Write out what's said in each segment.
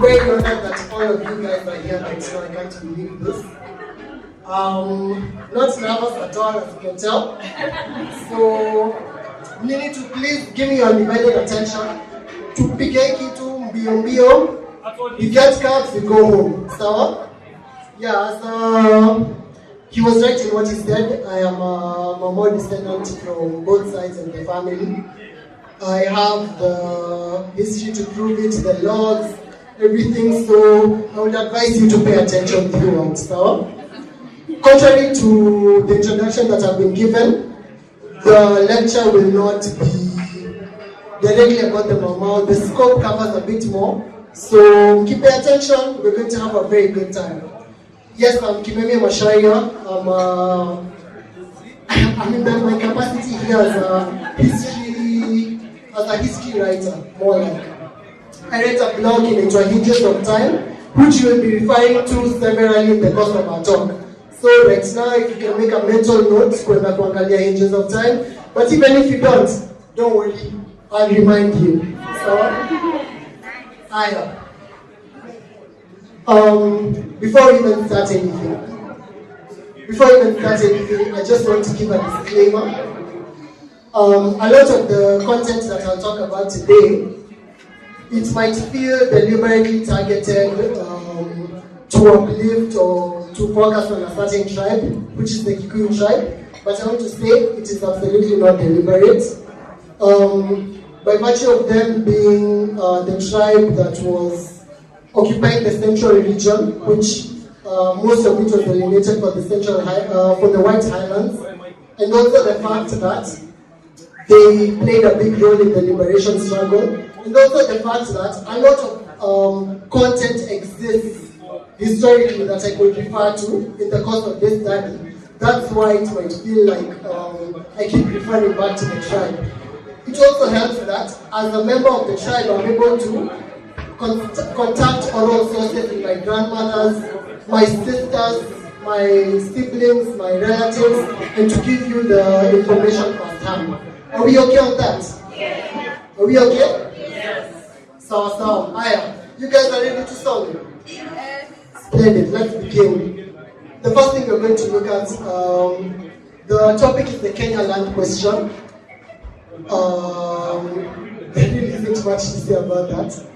very honored that all of you guys are here right now. I can't believe this. Not nervous at all, as you can tell. So, you need to please give me your undivided attention. Tupige kitu mbio mbio. You get cards, you go home. So, yeah, so he was right in what he said. I am a maumau descendant from both sides of the family. I have the history to prove it, the logs, everything, so I would advise you to pay attention throughout. So, contrary to the introduction that I've been given, the lecture will not be directly about the maumau. The scope covers a bit more, so keep pay attention. We're going to have a very good time. Yes, I'm Kimemia Macharia. I'm in my capacity here as a history writer, more like. I write a blog in Hinges of Time, which we'll be referring to severally in the course of our talk. So right now, if you can make a mental note, kwenda kuangalia Hinges of Time. But even if you don't worry, I'll remind you. So, before we even start anything, I just want to give a disclaimer. A lot of the content that I'll talk about today, it might feel deliberately targeted to uplift or to focus on a certain tribe, which is the Kikuyu tribe. But I want to say it is absolutely not deliberate. By virtue of them being the tribe that was occupying the central region, which most of it was alienated for the for the White Highlands, and also the fact that they played a big role in the liberation struggle, and also the fact that a lot of content exists historically that I could refer to in the course of this study. That's why it might feel like I keep referring back to the tribe. It also helps that as a member of the tribe, I'm able to contact oral sources in my grandmothers, my sisters, my siblings, my relatives, and to give you the information firsthand. Are we okay on that? Yes. Are we okay? Yes. So, you guys are ready to solve it? Yes. Splendid, let's begin. The first thing we're going to look at, the topic is the Kenya land question. There really isn't much to say about that.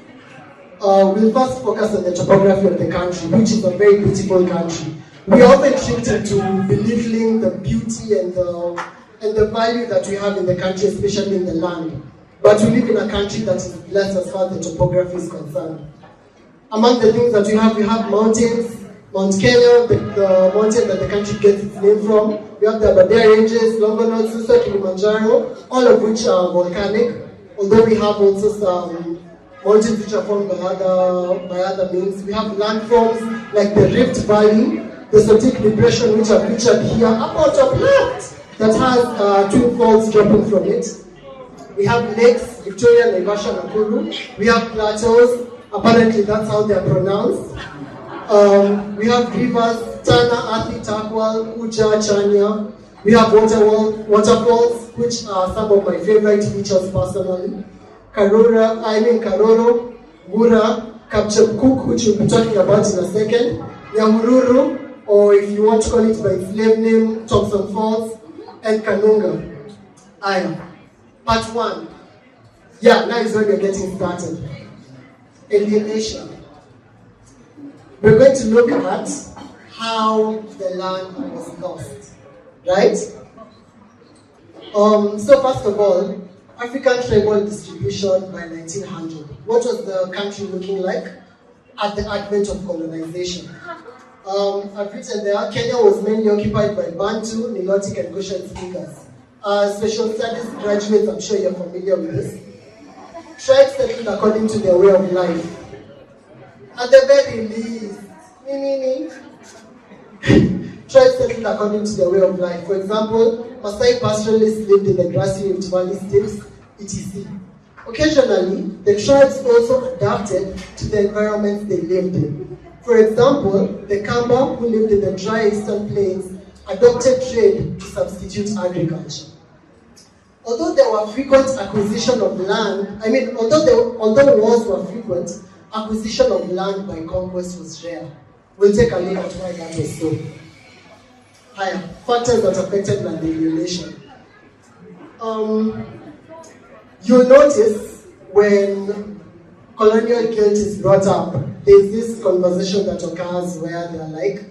We'll first focus on the topography of the country, which is a very beautiful country. We are often tricked into belittling the beauty and the value that we have in the country, especially in the land. But we live in a country that is blessed as far as the topography is concerned. Among the things that we have mountains. Mount Kenya, the mountain that the country gets its name from. We have the Aberdare Ranges, Longonot, Susa, Kilimanjaro, all of which are volcanic, although we have also some mountains which are formed by other means. We have landforms like the Rift Valley, the Sotik Depression, which are featured here, about top left, that has twin faults dropping from it. We have lakes, Victoria, Naivasha, Nakuru. We have plateaus, apparently that's how they are pronounced. We have rivers, Tana, Athi, Takwal, Kuja, Chania. We have waterfalls, which are some of my favorite features personally. Karoro, Gura, Kapchepkuk, which we'll be talking about in a second. Nyahururu, or if you want to call it by its slave name, Thompson Falls, and Kanunga. Part 1. Yeah, now is when we're getting started. Alienation. We're going to look at how the land was lost, right? So first of all, African tribal distribution by 1900. What was the country looking like at the advent of colonization? I've written there, Kenya was mainly occupied by Bantu, Nilotic, and Goshen speakers. Special studies graduates, I'm sure you're familiar with this. Tribes settled according to their way of life. At the very least, tribes settled according to their way of life. For example, Maasai pastoralists lived in the grassy Rift Valley steppes, etc. Occasionally, the tribes also adapted to the environments they lived in. For example, the Kamba, who lived in the dry eastern plains, adopted trade to substitute agriculture. although there were frequent acquisition of land, although wars were frequent, acquisition of land by conquest was rare. We'll take a look at why that was so. Higher factors that affected land alienation. You'll notice when colonial guilt is brought up, there's this conversation that occurs where they're like,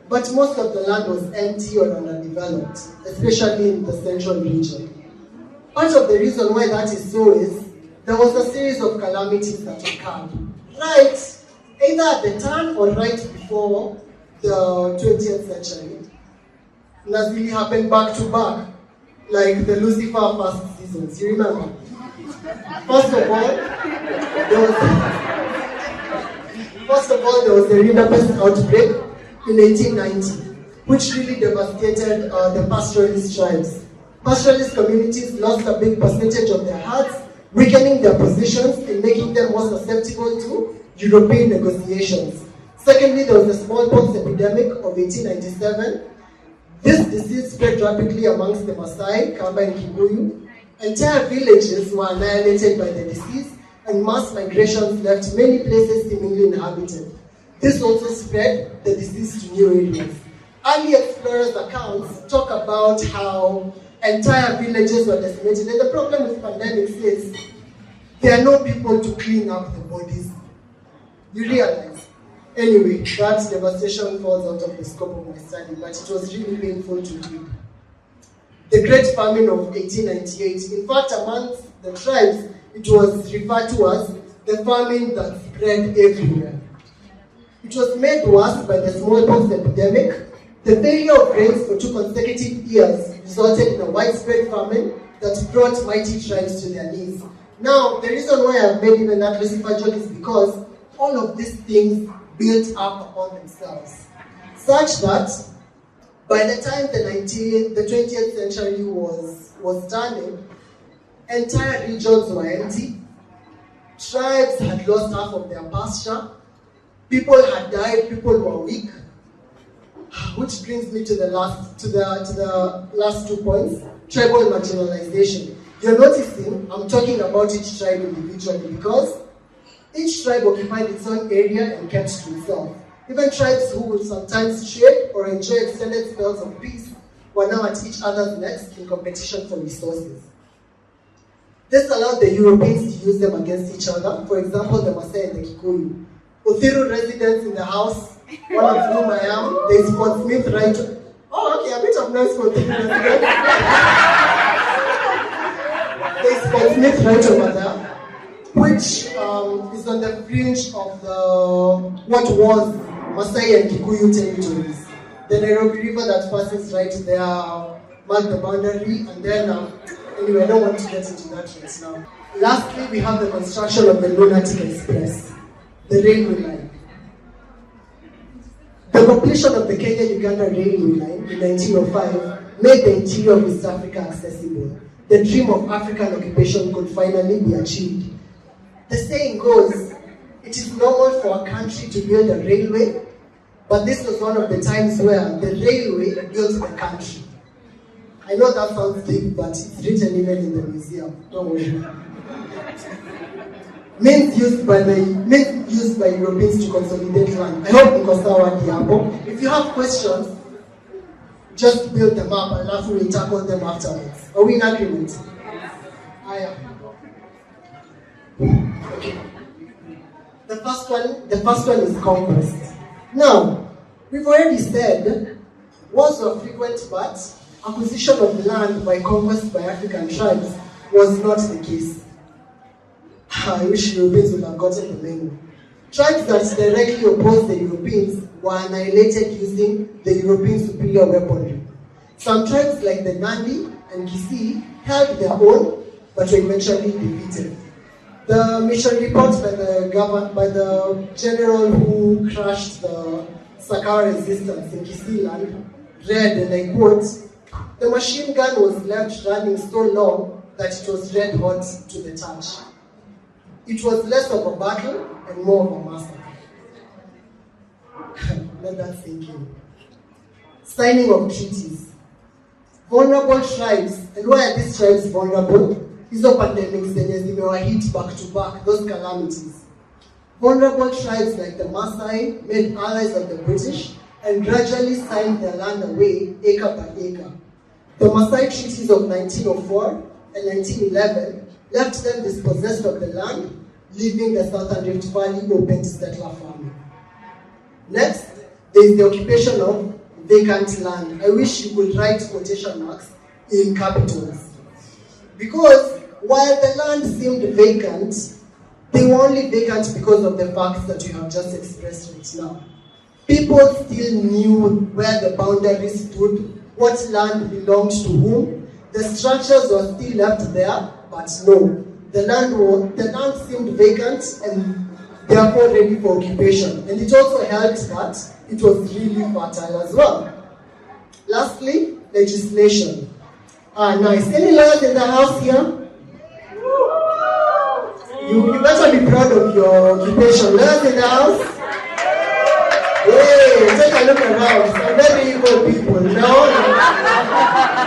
but most of the land was empty or underdeveloped, especially in the central region. Part of the reason why that is so is there was a series of calamities that occurred, right, either at the turn or right before the 20th century. And that really happened back to back, like the Lucifer first seasons, you remember? First of all, there was the indepence outbreak in 1890, which really devastated the pastoralist tribes. Pastoralist communities lost a big percentage of their herds, weakening their positions and making them more susceptible to European negotiations. Secondly, there was the smallpox epidemic of 1897. This disease spread rapidly amongst the Maasai, Kamba, and Kikuyu. Entire villages were annihilated by the disease, and mass migrations left many places seemingly inhabited. This also spread the disease to new areas. Early explorers' accounts talk about how entire villages were decimated, and the problem with pandemics is there are no people to clean up the bodies. You realize? Anyway, that devastation falls out of the scope of my study, but it was really painful to read. The Great Famine of 1898. In fact, amongst the tribes, it was referred to as the famine that spread everywhere. It was made worse by the smallpox epidemic. The failure of rains for 2 consecutive years resulted in a widespread famine that brought mighty tribes to their knees. Now, the reason why I've made even that Lucifer joke is because all of these things built up upon themselves, such that by the time the 20th century was turning, entire regions were empty, tribes had lost half of their pasture, people had died, people were weak, which brings me to the last 2 points: tribal marginalization. You're noticing I'm talking about each tribe individually because each tribe occupied its own area and kept to itself. Even tribes who would sometimes trade or enjoy extended spells of peace were now at each other's necks in competition for resources. This allowed the Europeans to use them against each other. For example, the Maasai and the Kikuyu. Uthiru residents in the house, one of whom I am, there's Fort Smith right. Oh, okay, a bit of noise for Uthiru residents. There's Fort Smith right over there, which is on the fringe of what was Maasai and Kikuyu territories. The Nairobi River that passes right there marks the boundary, and then, anyway, I don't want to get into that right now. Lastly, we have the construction of the Lunatic Express, the railway line. The completion of the Kenya-Uganda railway line in 1905 made the interior of East Africa accessible. The dream of African occupation could finally be achieved. The saying goes, it is normal for a country to build a railway, but this was one of the times where the railway built the country. I know that sounds deep, but it's written even in the museum. Don't worry. Means used by Europeans to consolidate land. I hope because if you have questions, just build them up and after we tackle them afterwards. Are we in agreement? I am. Okay. The first one is conquest. Now, we've already said wars were frequent, but acquisition of land by conquest by African tribes was not the case. I wish Europeans would have gotten the memo. Tribes that directly opposed the Europeans were annihilated using the European superior weaponry. Some tribes like the Nandi and Kisii held their own, but were eventually defeated. The mission report by the general who crushed the Sakara resistance in Kisii land read, and I quote, "The machine gun was left running so long that it was red hot to the touch. It was less of a battle and more of a massacre." Let that sink in. Signing of treaties. vulnerable tribes. And why are these tribes vulnerable? Hizo pandemics zenye zimewahit back to back, those calamities. Vulnerable tribes like the Maasai made allies of the British and gradually signed their land away acre by acre. The Maasai treaties of 1904 and 1911 left them dispossessed of the land, leaving the Southern Rift Valley open to settler farming. Next, there is the occupation of vacant land. I wish you could write quotation marks in capitals. Because while the land seemed vacant, they were only vacant because of the facts that you have just expressed right now. People still knew where the boundaries stood, what land belonged to whom. The structures were still left there, but no. The land seemed vacant and therefore ready for occupation. And it also helped that it was really fertile as well. Lastly, legislation. Nice. Any lawyers in the house here? You better be proud of your occupation. Lawyers in the house? Hey, take a look around. Some very evil people. No?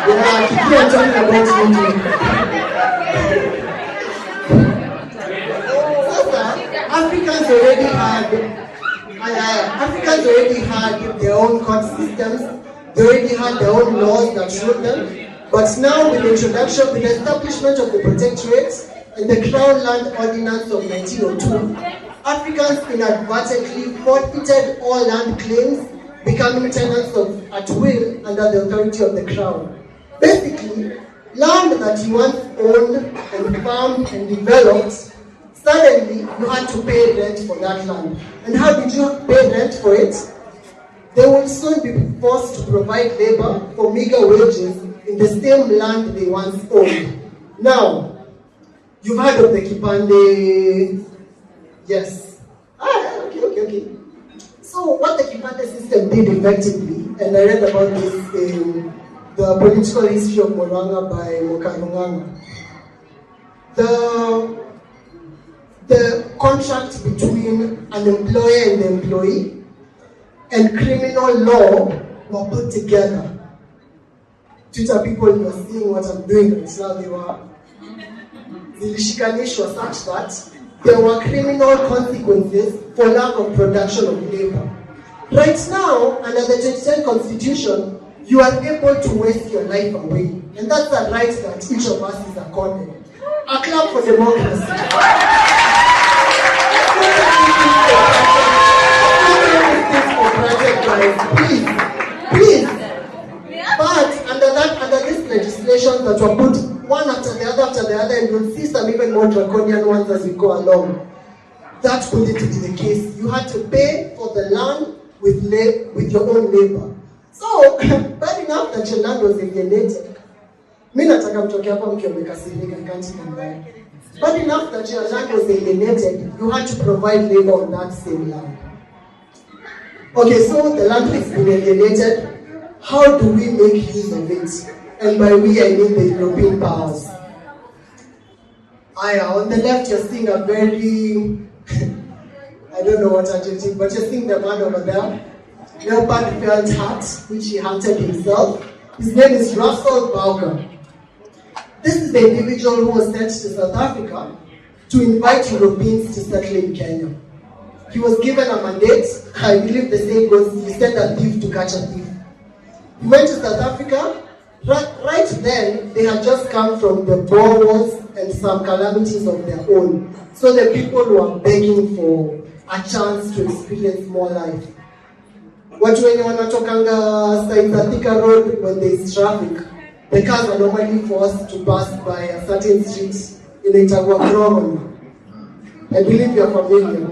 Yeah, Kiki, I'm talking about you too. Africans already had their own court systems. They already had their own laws that ruled them. But now with the establishment of the Protectorate and the Crown Land Ordinance of 1902, Africans inadvertently forfeited all land claims, becoming tenants at will under the authority of the Crown. Basically, land that you once owned and farmed and developed, suddenly you had to pay rent for that land. And how did you pay rent for it? They will soon be forced to provide labor for meager wages in the same land they once owned. Now, you've heard of the Kipande. Yes. Okay. So what the Kipande system did effectively, and I read about this in the political history of Moranga by Mokarunganga. The contract between an employer and the employee and criminal law were put together. Twitter people, you are seeing what I'm doing right now. They were zilishikanishwa such that there were criminal consequences for lack of production of labor. Right now, under the 2010 Constitution, you are able to waste your life away. And that's a right that each of us is accorded. A clap for democracy. Please. But under this legislation that were put one after the other, and you'll see some even more draconian ones as we go along. That couldn't be the case. You had to pay for the land with your own labor. So, bad enough that your land was alienated. Mimi nataka mtoke hapa mkiomekasirika, I can't even lie. Bad enough that your land was alienated, you had to provide labor on that same land. Okay, so the land has been alienated. How do we make use of it? And by we, I mean the European powers. On the left, you're seeing a very, I don't know what adjective, but you're seeing the man over there. Leopard felt hat, which he hunted himself. His name is Russell Bowker. This is the individual who was sent to South Africa to invite Europeans to settle in Kenya. He was given a mandate. I believe the saying goes, he sent a thief to catch a thief. He went to South Africa. Right then, they had just come from the Boer Wars and some calamities of their own. So the people were begging for a chance to experience more life. Watu wenye wanatokanga Saida Thika Road, when there is traffic, the cars are normally forced to pass by a certain street in Itagua Krogon. I believe you're familiar.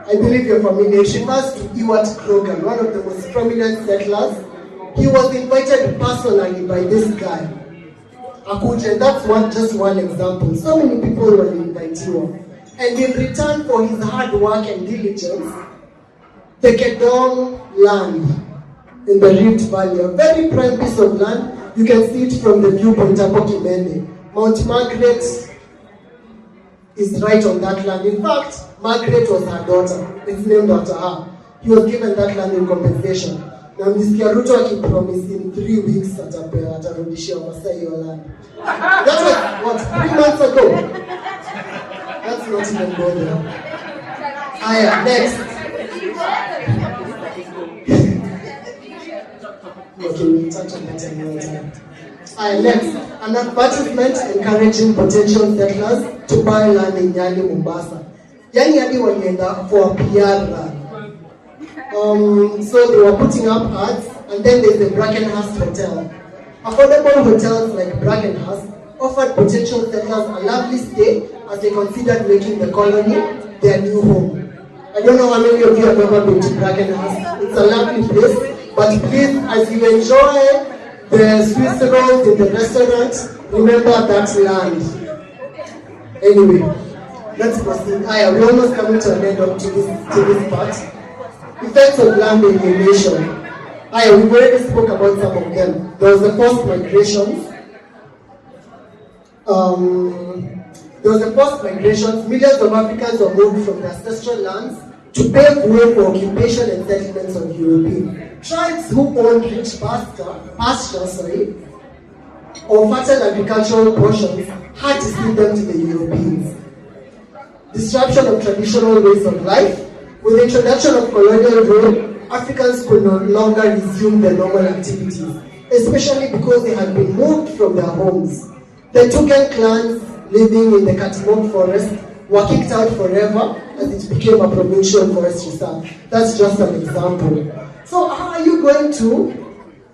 It refers to Ewart Krogan, one of the most prominent settlers. He was invited personally by this guy, Akuja, that's just one example. So many people were invited him. And in return for his hard work and diligence, the Kedong land in the Rift Valley, a very prime piece of land. You can see it from the viewpoint of Kimemia. Mount Margaret is right on that land. In fact, Margaret was her daughter. It's named after her. He was given that land in compensation. Na mlisikia Ruto akipromise in 3 weeks atarudishia Masai hiyo land. That was what, 3 months ago? That's not even good there. Aya, next. Okay, we'll touch on that another time. Next, an advertisement encouraging potential settlers to buy land in Nyali, Mombasa. Yani hadi walienda for a PR run. So they were putting up ads, and then there's the Brackenhurst Hotel. Affordable hotels like Brackenhurst offered potential settlers a lovely stay as they considered making the colony their new home. I don't know how many of you have ever been to Brackenhurst. It's a lovely place, but please, as you enjoy the Swiss rolls in the restaurant, remember that land. Anyway, let's proceed. We're almost coming to an end up to this part. Effects of land alienation. We've already spoke about some of them. There was the forced migrations. Millions of Africans were moved from their ancestral lands to pave way for occupation and settlements of European. Tribes who owned rich pastures, or fertile agricultural portions had to cede them to the Europeans. Disruption of traditional ways of life. With the introduction of colonial rule, Africans could no longer resume their normal activities, especially because they had been moved from their homes. The Tugen clans living in the Katimon forest were kicked out forever as it became a provincial forest reserve. That's just an example. So how are you going to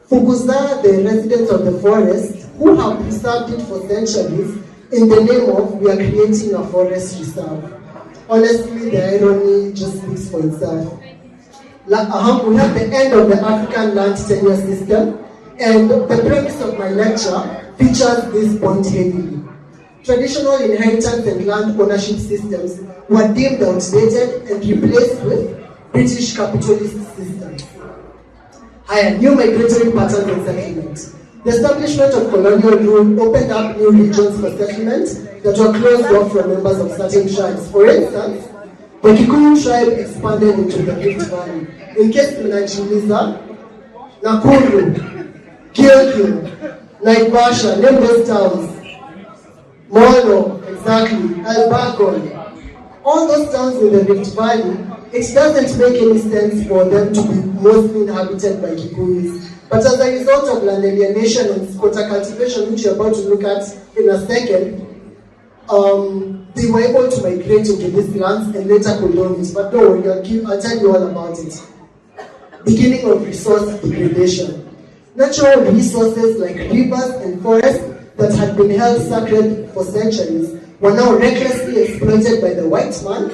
fukuza the residents of the forest who have preserved it for centuries in the name of we are creating a forest reserve? Honestly, the irony just speaks for itself. We have the end of the African land tenure system, and the premise of my lecture features this point heavily. Traditional inheritance and land ownership systems were deemed outdated and replaced with British capitalist systems. New migratory patterns and settlement. The establishment of colonial rule opened up new regions for settlement that were closed off from members of certain tribes. For instance, the Kikuyu tribe expanded into the Rift Valley. In case mnajiuliza, Nakuru, Gilgil, Naivasha, name those towns. Molo, exactly, Albagon. All those towns in the Rift Valley, it doesn't make any sense for them to be mostly inhabited by Kikuyus. But as a result of land alienation and squatter cultivation, which you're about to look at in a second, they were able to migrate into these lands and later colonize it. But don't worry, I'll tell you all about it. Beginning of resource degradation. Natural resources like rivers and forests that had been held sacred for centuries were now recklessly exploited by the white man.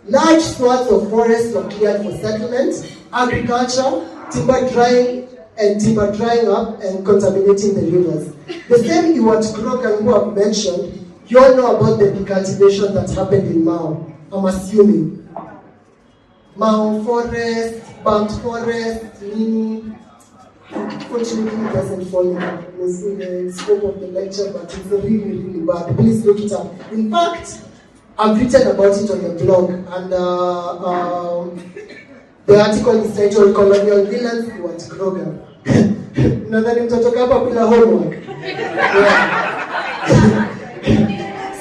Large swaths of forests were cleared for settlement, agriculture, timber drying up and contaminating the rivers. The same Iwat Grogan who I've mentioned, you all know about the decultivation that happened in Mau, I'm assuming. Mau forest, burnt forest, unfortunately it doesn't fall in the scope of the lecture, but it's really, really bad. Please look it up. In fact, I've written about it on the blog, and the article is titled Colonial Villains Iwat Grogan. Nadhani mtatoka hapa bila homework.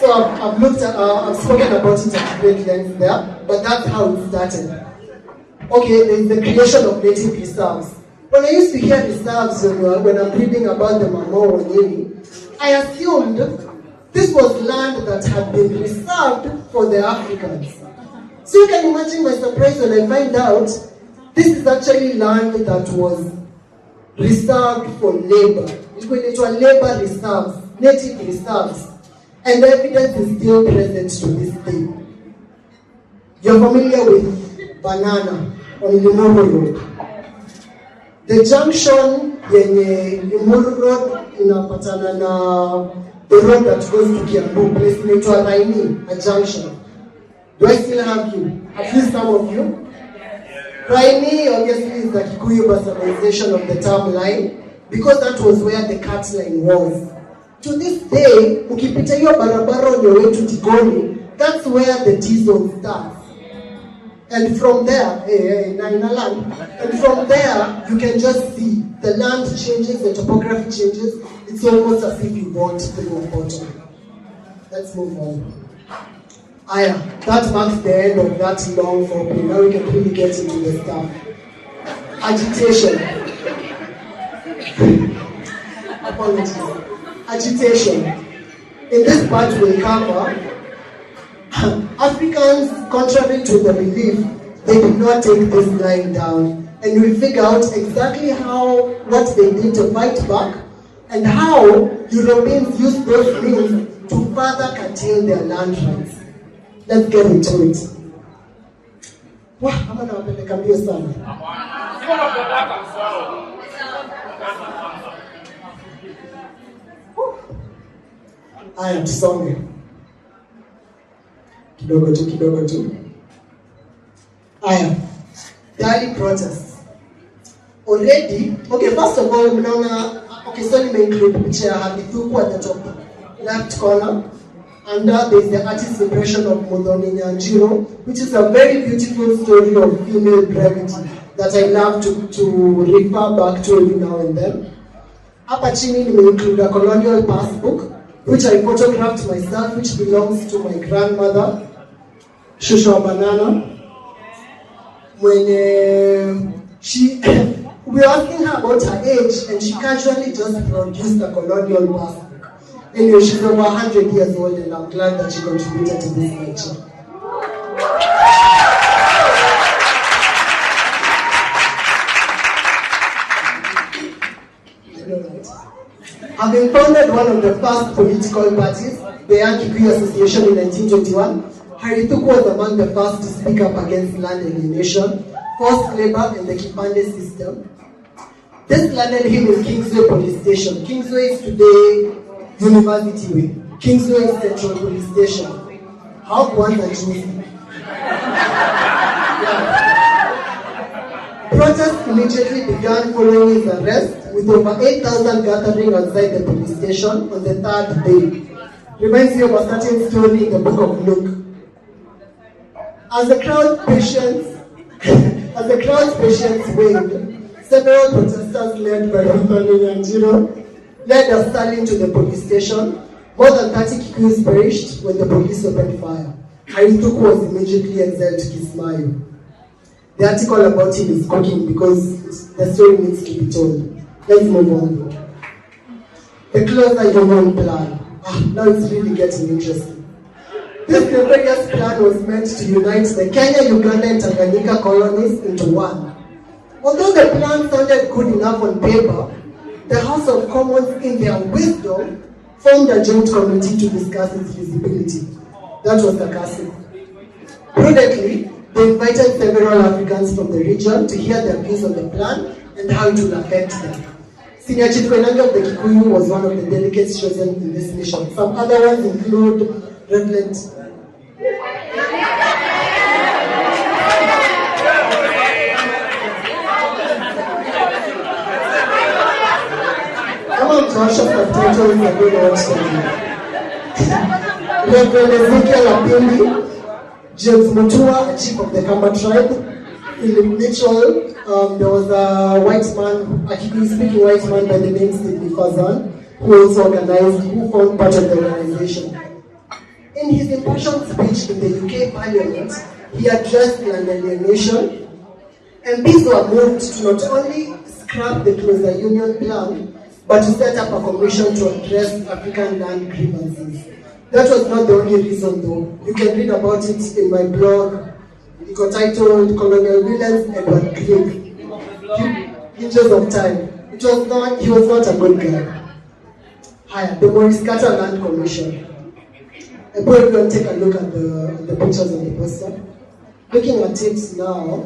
So I've spoken about it at great length there, but that's how it started. Okay, there's the creation of native reserves. When I used to hear reserves when I'm reading about the maumau, I assumed this was land that had been reserved for the Africans. So you can imagine my surprise when I find out this is actually land that was reserved for labor. It was labor reserves, native reserves. And the evidence is still present to this day. You're familiar with Banana on Limuru Road. The junction yenye Limuru Road inapatana na the road that goes to Kiambu, place inaitwa Raini, a junction. Do I still have you? At least some of you? Raini obviously is the Kikuyu bastardization of the term line, because that was where the cut line was. To this day, ukipita hiyo barabara on your way to Tigoni, that's where the T-zone starts. And from there, in a land, and from there, you can just see the land changes, the topography changes. It's almost as if you walked through a portal. Let's move on. That marks the end of that long foreplay. Now we can really get into the stuff. Agitation. Apologies. Agitation. In this part we'll cover Africans, contrary to the belief, they did not take this line down. And we figure out exactly what they did to fight back and how Europeans used those means to further curtail their land rights. Let's get into it. I'm going to make a sana. Tusonge. Kidogo tu. The early protests. Already, first of all, so you may include the picture at the top left corner. And there is the artist's impression of Muthoni Nyanjiro, which is a very beautiful story of female brevity that I love to refer back to every now and then. Hapa chini may include a colonial passbook, which I photographed myself, which belongs to my grandmother, Shusho Banana. When we were asking her about her age, and she casually just produced a colonial passbook. Anyway, she's over 100 years old, and I'm glad that she contributed to this lecture. Having founded one of the first political parties, the Young Kikuyu Association in 1921, Harithuku was among the first to speak up against land alienation, forced labor, and the Kipande system. This landed him in Kingsway Police Station. Kingsway is today University Way. Kingsway is Central Police Station. How one and choosy. Protests immediately began following his arrest, with over 8,000 gathering outside the police station on the third day. Reminds me of a certain story in the book of Luke. As the crowd's patience waned, several protesters led by Muthoni Nyanjiro led us Stalin to the police station. More than 30 Kikuyus perished when the police opened fire. Harithuku was immediately exiled to Kismayo. The article about him is cooking because the story needs to be told. Let's move on. The closer union plan. Now it's really getting interesting. This nefarious plan was meant to unite the Kenya, Uganda, and Tanganyika colonies into one. Although the plan sounded good enough on paper, the House of Commons, in their wisdom, formed a joint committee to discuss its feasibility. That was sarcastic. Prudently, they invited several Africans from the region to hear their views on the plan and how it will affect them. Senior Chief Kwenanga of the Kikuyu was one of the delegates chosen in this mission. Some other ones include Reverend Reverend Ezekiel Apindi, James Mutua, a chief of the Kamba tribe, Philip Mitchell, there was a white man, a Kikuyu-speaking white man by the name Sidney Fazan, who formed part of the organization. In his impassioned speech in the UK Parliament, he addressed land alienation. MPs were moved to not only scrap the closer union plan, but to set up a commission to address African land grievances. That was not the only reason, though. You can read about it in my blog. It got titled Colonial Villains Edward Grieg. Hinges of Time. He was not a good guy. The Maurice Carter Land Commission. I put everyone take a look at the pictures on the poster. Looking at it now,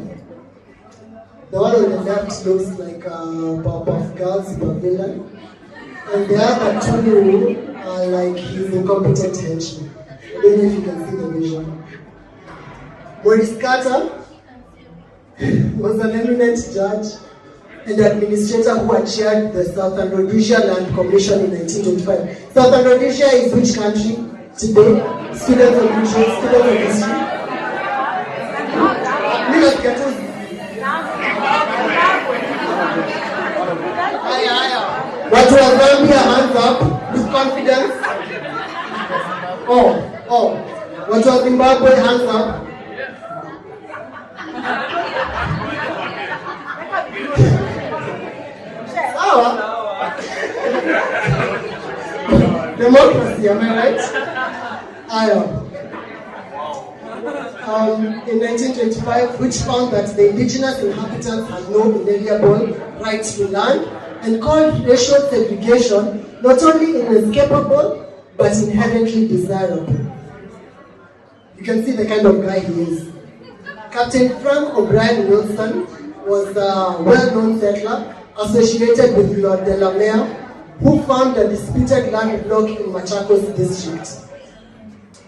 the one on the left looks like a Powerpuff Girls villain, and the other two are like his incompetent henchmen. I don't know if you can see the vision. Maurice Carter was an eminent judge and administrator who had chaired the Southern Rhodesia Land Commission in 1925. Southern Rhodesia is which country today? Students of history. unasikia tu. Watu wa Zambia, hands up with confidence. Oh. Watu wa Zimbabwe, hands up. Sawa. Democracy, am I right? In 1925, which found that the indigenous inhabitants had no inalienable rights to land and called racial segregation not only inescapable but inherently desirable. You can see the kind of guy he is. Captain Frank O'Brien Wilson was a well-known settler associated with Lord Delamere, who found a disputed land block in Machakos district.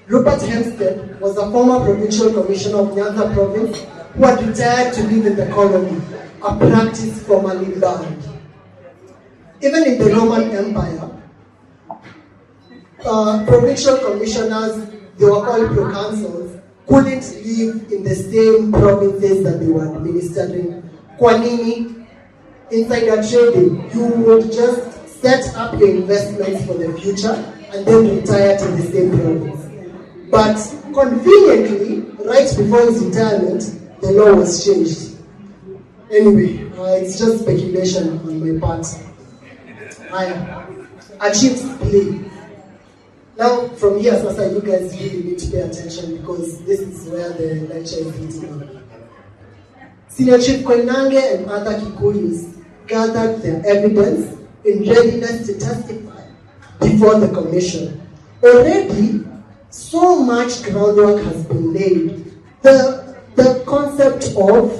Rupert Hempstead was a former provincial commissioner of Nyanza province who had retired to live in the colony, a practice formerly banned. Even in the Roman Empire, provincial commissioners, they were called proconsuls, couldn't live in the same provinces that they were administering. Kwanini, insider trading, you would just set up your investments for the future and then retire to the same province. But conveniently, right before his retirement, the law was changed. Anyway, it's just speculation on my part. A chief's plea. Now, from here, Sasa, you guys really need to pay attention because this is where the lecture is leading on. Senior Chief Koinange and other Kikuyus gathered their evidence in readiness to testify before the commission. Already, so much groundwork has been laid. The concept of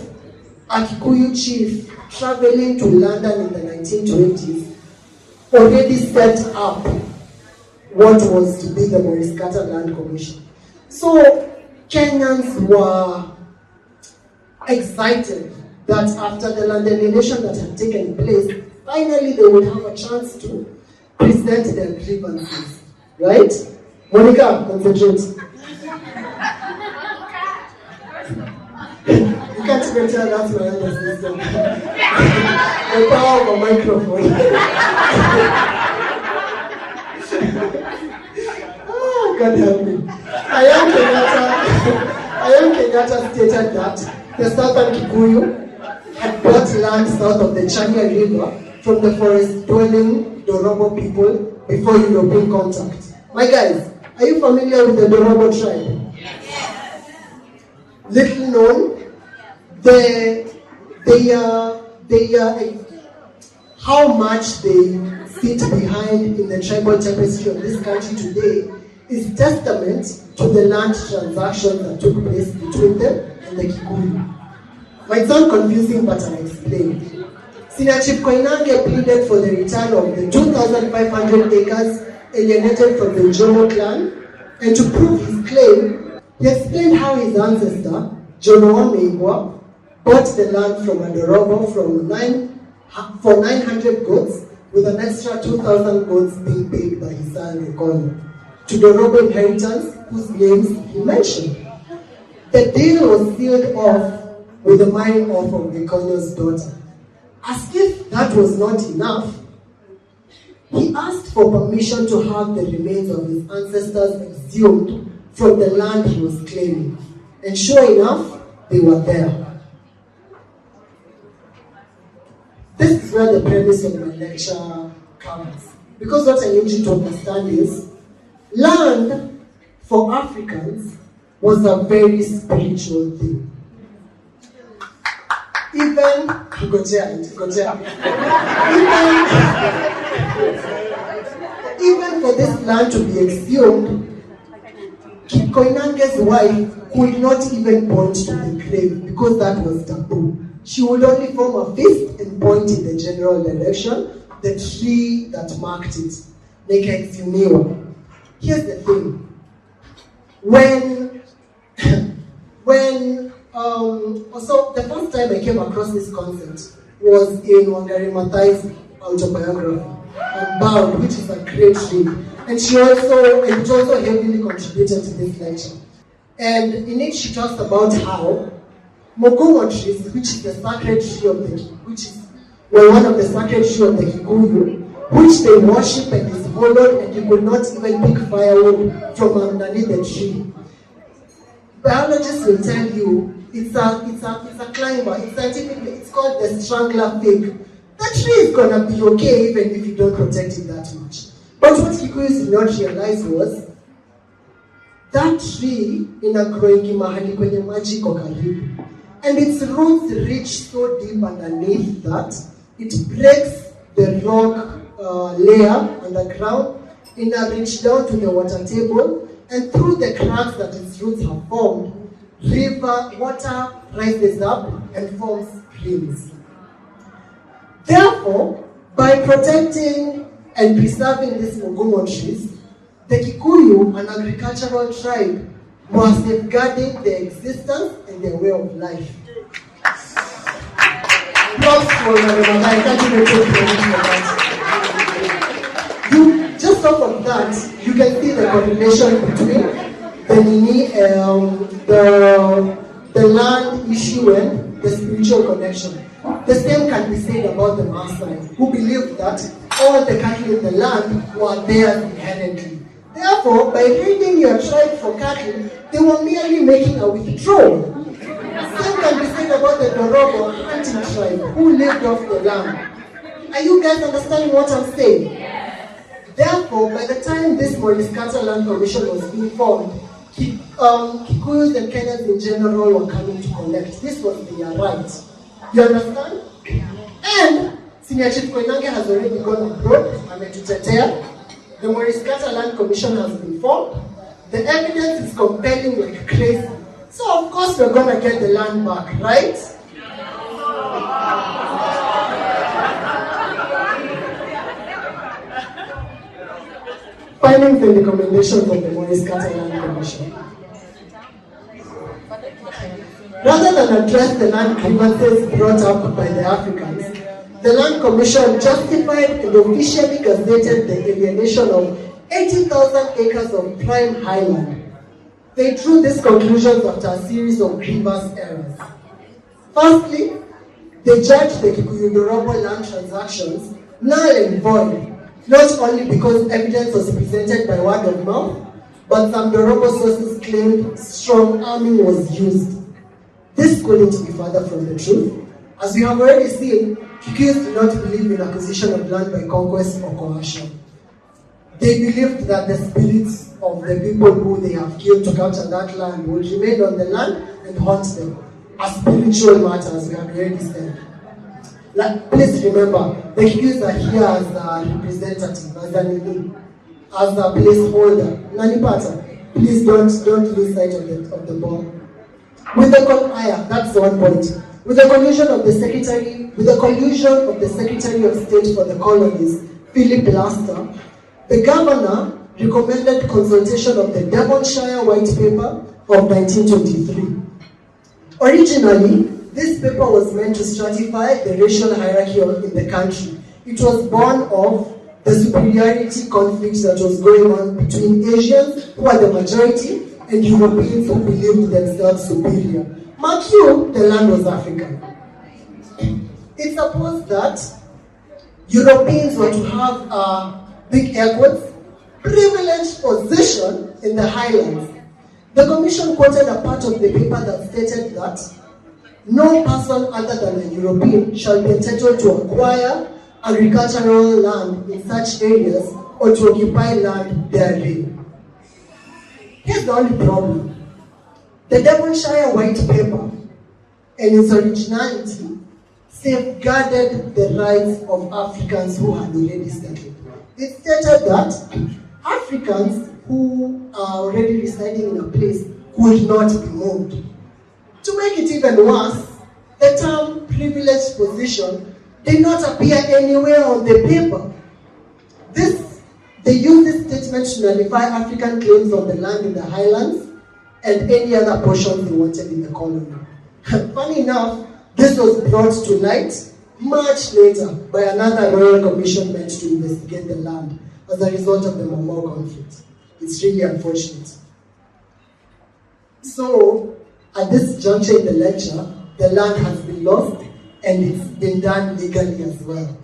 a Kikuyu chief traveling to London in the 1920s already set up what was to be the Maurice Carter Land Commission. So Kenyans were excited that after the Londonization that had taken place, finally they would have a chance to present their grievances, right? Monica, concentrate. You can't even tell that's my other sister. The power of a microphone. God help me. Ayam Kenyatta stated that the Southern Kikuyu had bought land south of the Chania River from the forest-dwelling Dorobo people before European contact. My guys, are you familiar with the Dorobo tribe? Yes. Little known, how much they sit behind in the tribal tapestry of this country today is testament to the land transactions that took place between them and the Kikuyu. Might sound confusing, but I'll explain. Senior Chief Koinange pleaded for the return of the 2,500 acres alienated from the Jomo clan, and to prove his claim, he explained how his ancestor, Jomo Wameigwa, bought the land from Adorobo for 900 goats, with an extra 2,000 goats being paid by his son Recono, to Dorobo inheritance, whose names he mentioned. The deal was sealed off with the marrying off of Recono's daughter. As if that was not enough, he asked for permission to have the remains of his ancestors exhumed from the land he was claiming. And sure enough, they were there. This is where the premise of my lecture comes. Because what I need you to understand is, land for Africans was a very spiritual thing. Even for this land to be exhumed, Koinange's wife could not even point to the grave because that was taboo. She would only form a fist and point in the general direction, the tree that marked it, like exhumiwa. Here's the thing. So the first time I came across this concept was in Wangari Maathai's autobiography, Unbound, which is a great read. And it also heavily contributed to this lecture. And in it she talks about how Mogomo trees, which is the sacred tree of the one of the sacred trees of the Kikuyu, which they worship and is hollowed, and you could not even pick firewood from underneath the tree. Biologists will tell you it's a climber. It's scientifically, it's called the strangler fig. That tree is gonna be okay even if you don't protect it that much. But what Kikuyus did not realize was that tree inagrowingi mahali kwenye maji iko karibu, and its roots reach so deep underneath that it breaks the rock layer underground, reach down to the water table, and through the cracks that its roots have formed, water rises up and forms streams. Therefore, by protecting and preserving these Mogomo trees, the Kikuyu, an agricultural tribe, was safeguarding their existence and their way of life. Props for I can't even take credit for that. Just off of that, you can see the correlation between the land issue and the spiritual connection. The same can be said about the Maasai, who believed that all the cattle in the land were theirs inherently. Therefore, by raiding your tribe for cattle, they were merely making a withdrawal. Same can be said about the Dorobo hunting tribe, who lived off the land. Are you guys understanding what I'm saying? Therefore, by the time this Moriskata Land Commission was being formed, Kikuyus and Kenyans in general were coming to collect. This was their right. You understand? And Senior Chief Koinange has already gone abroad. Ametutetea. The Moriskata Land Commission has been formed. The evidence is compelling like crazy. So of course we're gonna get the land back, right? Findings and recommendations of the Moriskata Land Commission. Rather than address the land grievances brought up by the Africans, the Land Commission justified and officially gazetted the alienation of 80,000 acres of prime highland. They drew these conclusions after a series of grievous errors. Firstly, they judged the Kikuyu-Dorobo land transactions null and void, not only because evidence was presented by word of mouth, but some Dorobo sources claimed strong arming was used. This couldn't be further from the truth. As we have already seen, Kikuyus do not believe in acquisition of land by conquest or coercion. They believed that the spirits of the people who they have killed to capture that land will remain on the land and haunt them. A spiritual matter, as we have already said. Please remember, the Kikuyus are here as a representative, as a placeholder. Nanipata, please don't lose sight of the ball. That's the one point. With the collusion of the Secretary of State for the Colonies, Philip Laster, the governor recommended consultation of the Devonshire White Paper of 1923. Originally, this paper was meant to stratify the racial hierarchy in the country. It was born of the superiority conflict that was going on between Asians, who are the majority, and Europeans who believed themselves superior. Mark you, the land was African. It's supposed that Europeans were to have a big air quotes, privileged position in the highlands. The commission quoted a part of the paper that stated that no person other than a European shall be entitled to acquire agricultural land in such areas or to occupy land therein. Here's the only problem. The Devonshire White Paper and its originality safeguarded the rights of Africans who had already settled. It stated that Africans who are already residing in a place could not be moved. To make it even worse, the term privileged position did not appear anywhere on the paper. They used this statement to nullify African claims on the land in the highlands and any other portions they wanted in the colony. Funny enough, this was brought to light much later by another royal commission meant to investigate the land as a result of the maumau conflict. It's really unfortunate. So, at this juncture in the lecture, the land has been lost, and it's been done legally as well.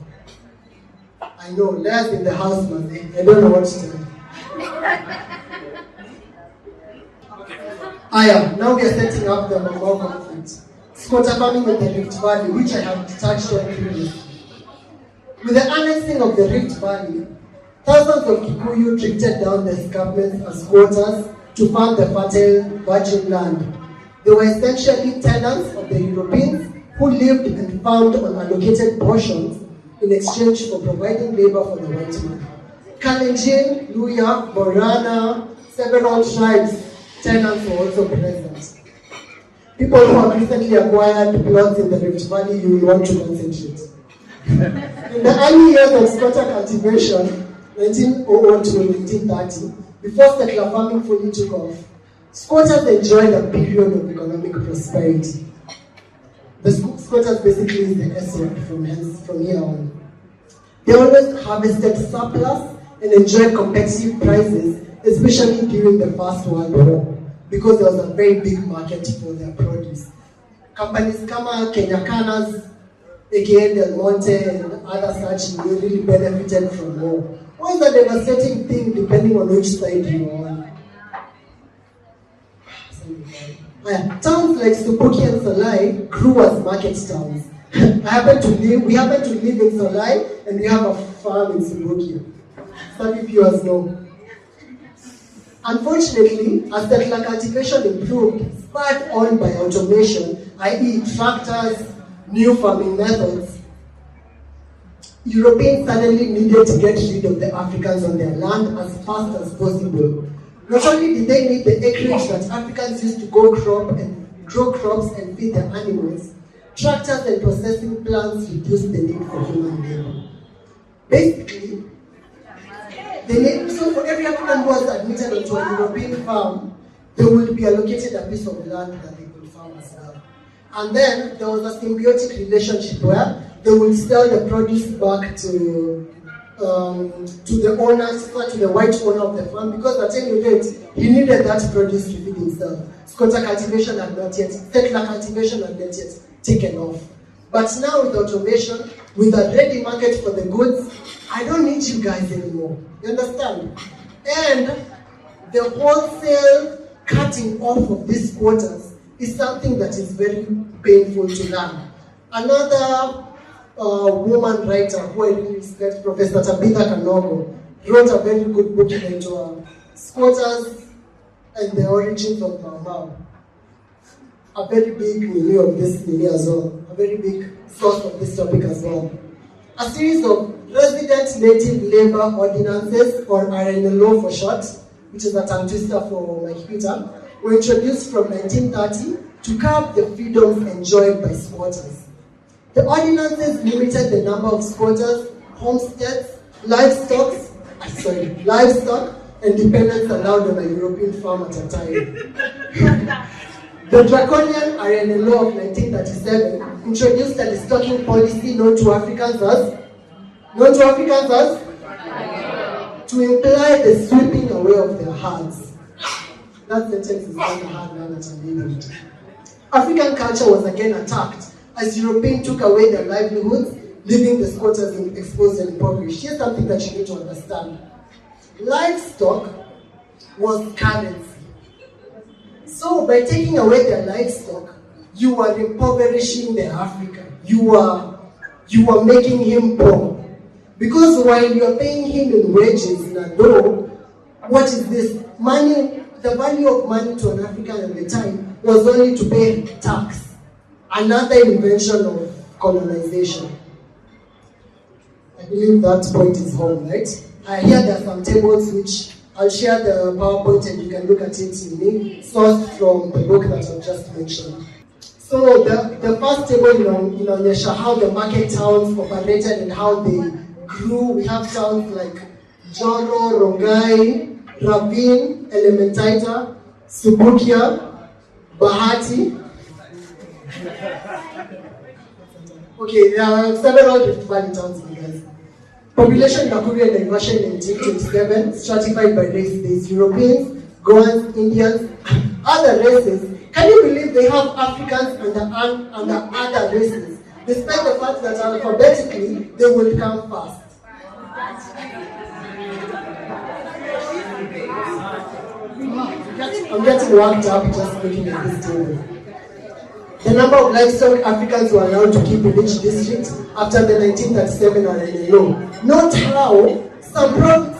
I know, last in the house, man. I don't know what to tell you. Now we are setting up the maumau conflict. Squatter farming in the Rift Valley, which I have touched on previously. With the annexing of the Rift Valley, thousands of Kikuyu drifted down the escarpments as squatters to farm the fertile virgin land. They were essentially tenants of the Europeans who lived and farmed on allocated portions in exchange for providing labor for the white man. Kalenjin, Luya, Borana, several tribes, tenants were also present. People who have recently acquired plots in the Rift Valley, you will want to concentrate. In the early years of squatter cultivation, 1900 to 1930, before settler farming fully took off, squatters enjoyed a period of economic prosperity. The squatters basically is the S-word from here on. They always harvested surplus and enjoyed competitive prices, especially during the First World War, because there was a very big market for their produce. Companies kama Kenya Canas, aka Del Monte, and other such really benefited from war. What is a devastating thing depending on which side you're on? Towns like Subuki and Solai grew as market towns. We happen to live in Solai, and we have a farm in Subuki. Some viewers know. Unfortunately, as settler cultivation improved, spurred on by automation, i.e. tractors, new farming methods, Europeans suddenly needed to get rid of the Africans on their land as fast as possible. Not only did they need the acreage that Africans used to grow crops and feed their animals, tractors and processing plants reduced the need for human labor. Basically, so for every African who was admitted onto a European farm, they would be allocated a piece of land that they could farm as well. And then there was a symbiotic relationship where they would sell the produce back to the owners, to the white owner of the farm, because at any rate, he needed that produce to feed himself. Settler cultivation had not yet taken off. But now with automation, with a ready market for the goods, I don't need you guys anymore. You understand? And the wholesale cutting off of these quotas is something that is very painful to learn. Another woman writer who I really respect, Professor Tabitha Kanogo, wrote a very good book entitled Squatters and the Origins of Maumau. A very big review of this as well, a very big source of this topic as well. A series of resident native labor ordinances, or RNLO for short, which is a tongue twister for my computer, were introduced from 1930 to curb the freedoms enjoyed by squatters. The ordinances limited the number of squatters, homesteads, livestock, and dependents allowed on a European farm at a time. The draconian ALIENATION of 1937 introduced a destocking policy known to Africans as to imply the sweeping away of their herds. That sentence is kind of hard now that I'm reading it. African culture was again attacked as Europeans took away their livelihoods, leaving the squatters exposed and impoverished. Here's something that you need to understand. Livestock was currency. So by taking away their livestock, you are impoverishing the African. You are making him poor. Because while you are paying him in wages, in a dough, what is this? Money, the value of money to an African at the time was only to pay tax. Another invention of colonization. I believe that point is home, right? Here there are some tables which I'll share the PowerPoint and you can look at it in me, sourced from the book that I've just mentioned. So the first table inaonyesha how the market towns operated and how they grew. We have towns like Joro, Rongai, Ravine, Elementaita, Subukia, Bahati. Okay, there are several Rift Valley towns, you guys. Population Nakuru and diversion in 1927, stratified by race. There's Europeans, Goans, Indians, other races Can you believe they have Africans under other races, despite the fact that alphabetically they will come first? I'm getting worked up just looking at this table. The number of livestock Africans were allowed to keep in each district after the 1937 RNLO. Note how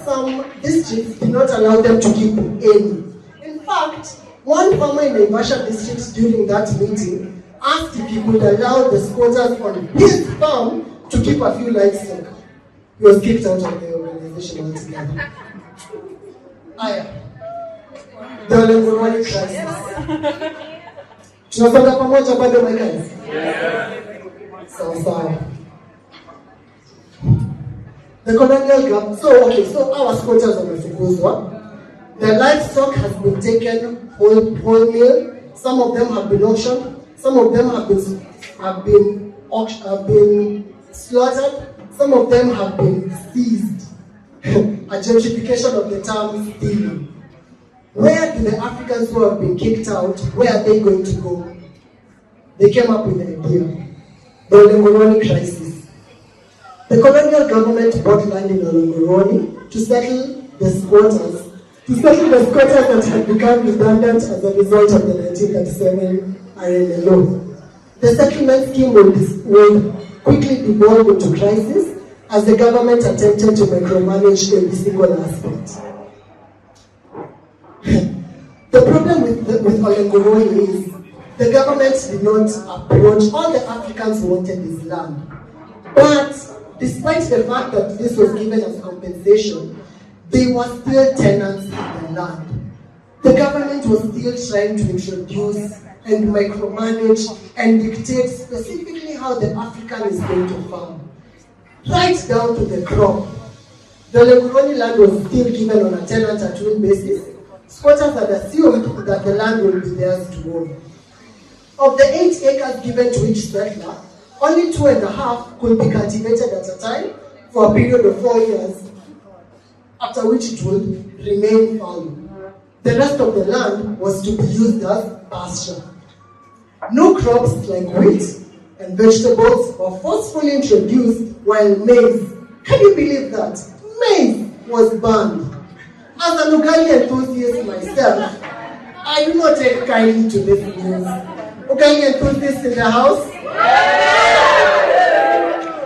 some districts did not allow them to keep any. In fact, one farmer in the Naivasha district during that meeting asked if he could allow the squatters on his farm to keep a few livestock. He was kicked out of the organization altogether. The Olengorwani crisis. Tunasonga pamoja bado my guys? Sawa. The colonial gap. So our squatters wamefukuzwa. Their livestock has been taken whole meal. Some of them have been auctioned. Some of them have been slaughtered. Some of them have been seized. A gentrification of the term stealing. Where do the Africans who have been kicked out, where are they going to go? They came up with the idea. The Olengorwani crisis. The colonial government bought land in Olengorwani to settle the squatters that had become redundant as a result of the 1937 RNLO. The settlement scheme would quickly devolve into crisis as the government attempted to micromanage every single aspect. The problem with Olengorwani is the government did not approach. All the Africans wanted this land. But despite the fact that this was given as compensation, they were still tenants of the land. The government was still trying to introduce and micromanage and dictate specifically how the African is going to farm. Right down to the crop. The Olengorwani land was still given on a tenant-at-will basis. Squatters had assumed that the land would be theirs to own. Of the 8 acres given to each settler, only 2.5 could be cultivated at a time for a period of 4 years, after which it would remain fallow. The rest of the land was to be used as pasture. No crops like wheat and vegetables were forcefully introduced, while maize, can you believe that? Maize was banned. As an ugali enthusiast myself, I do not take kindly to this news. Ugali enthusiasts in the house?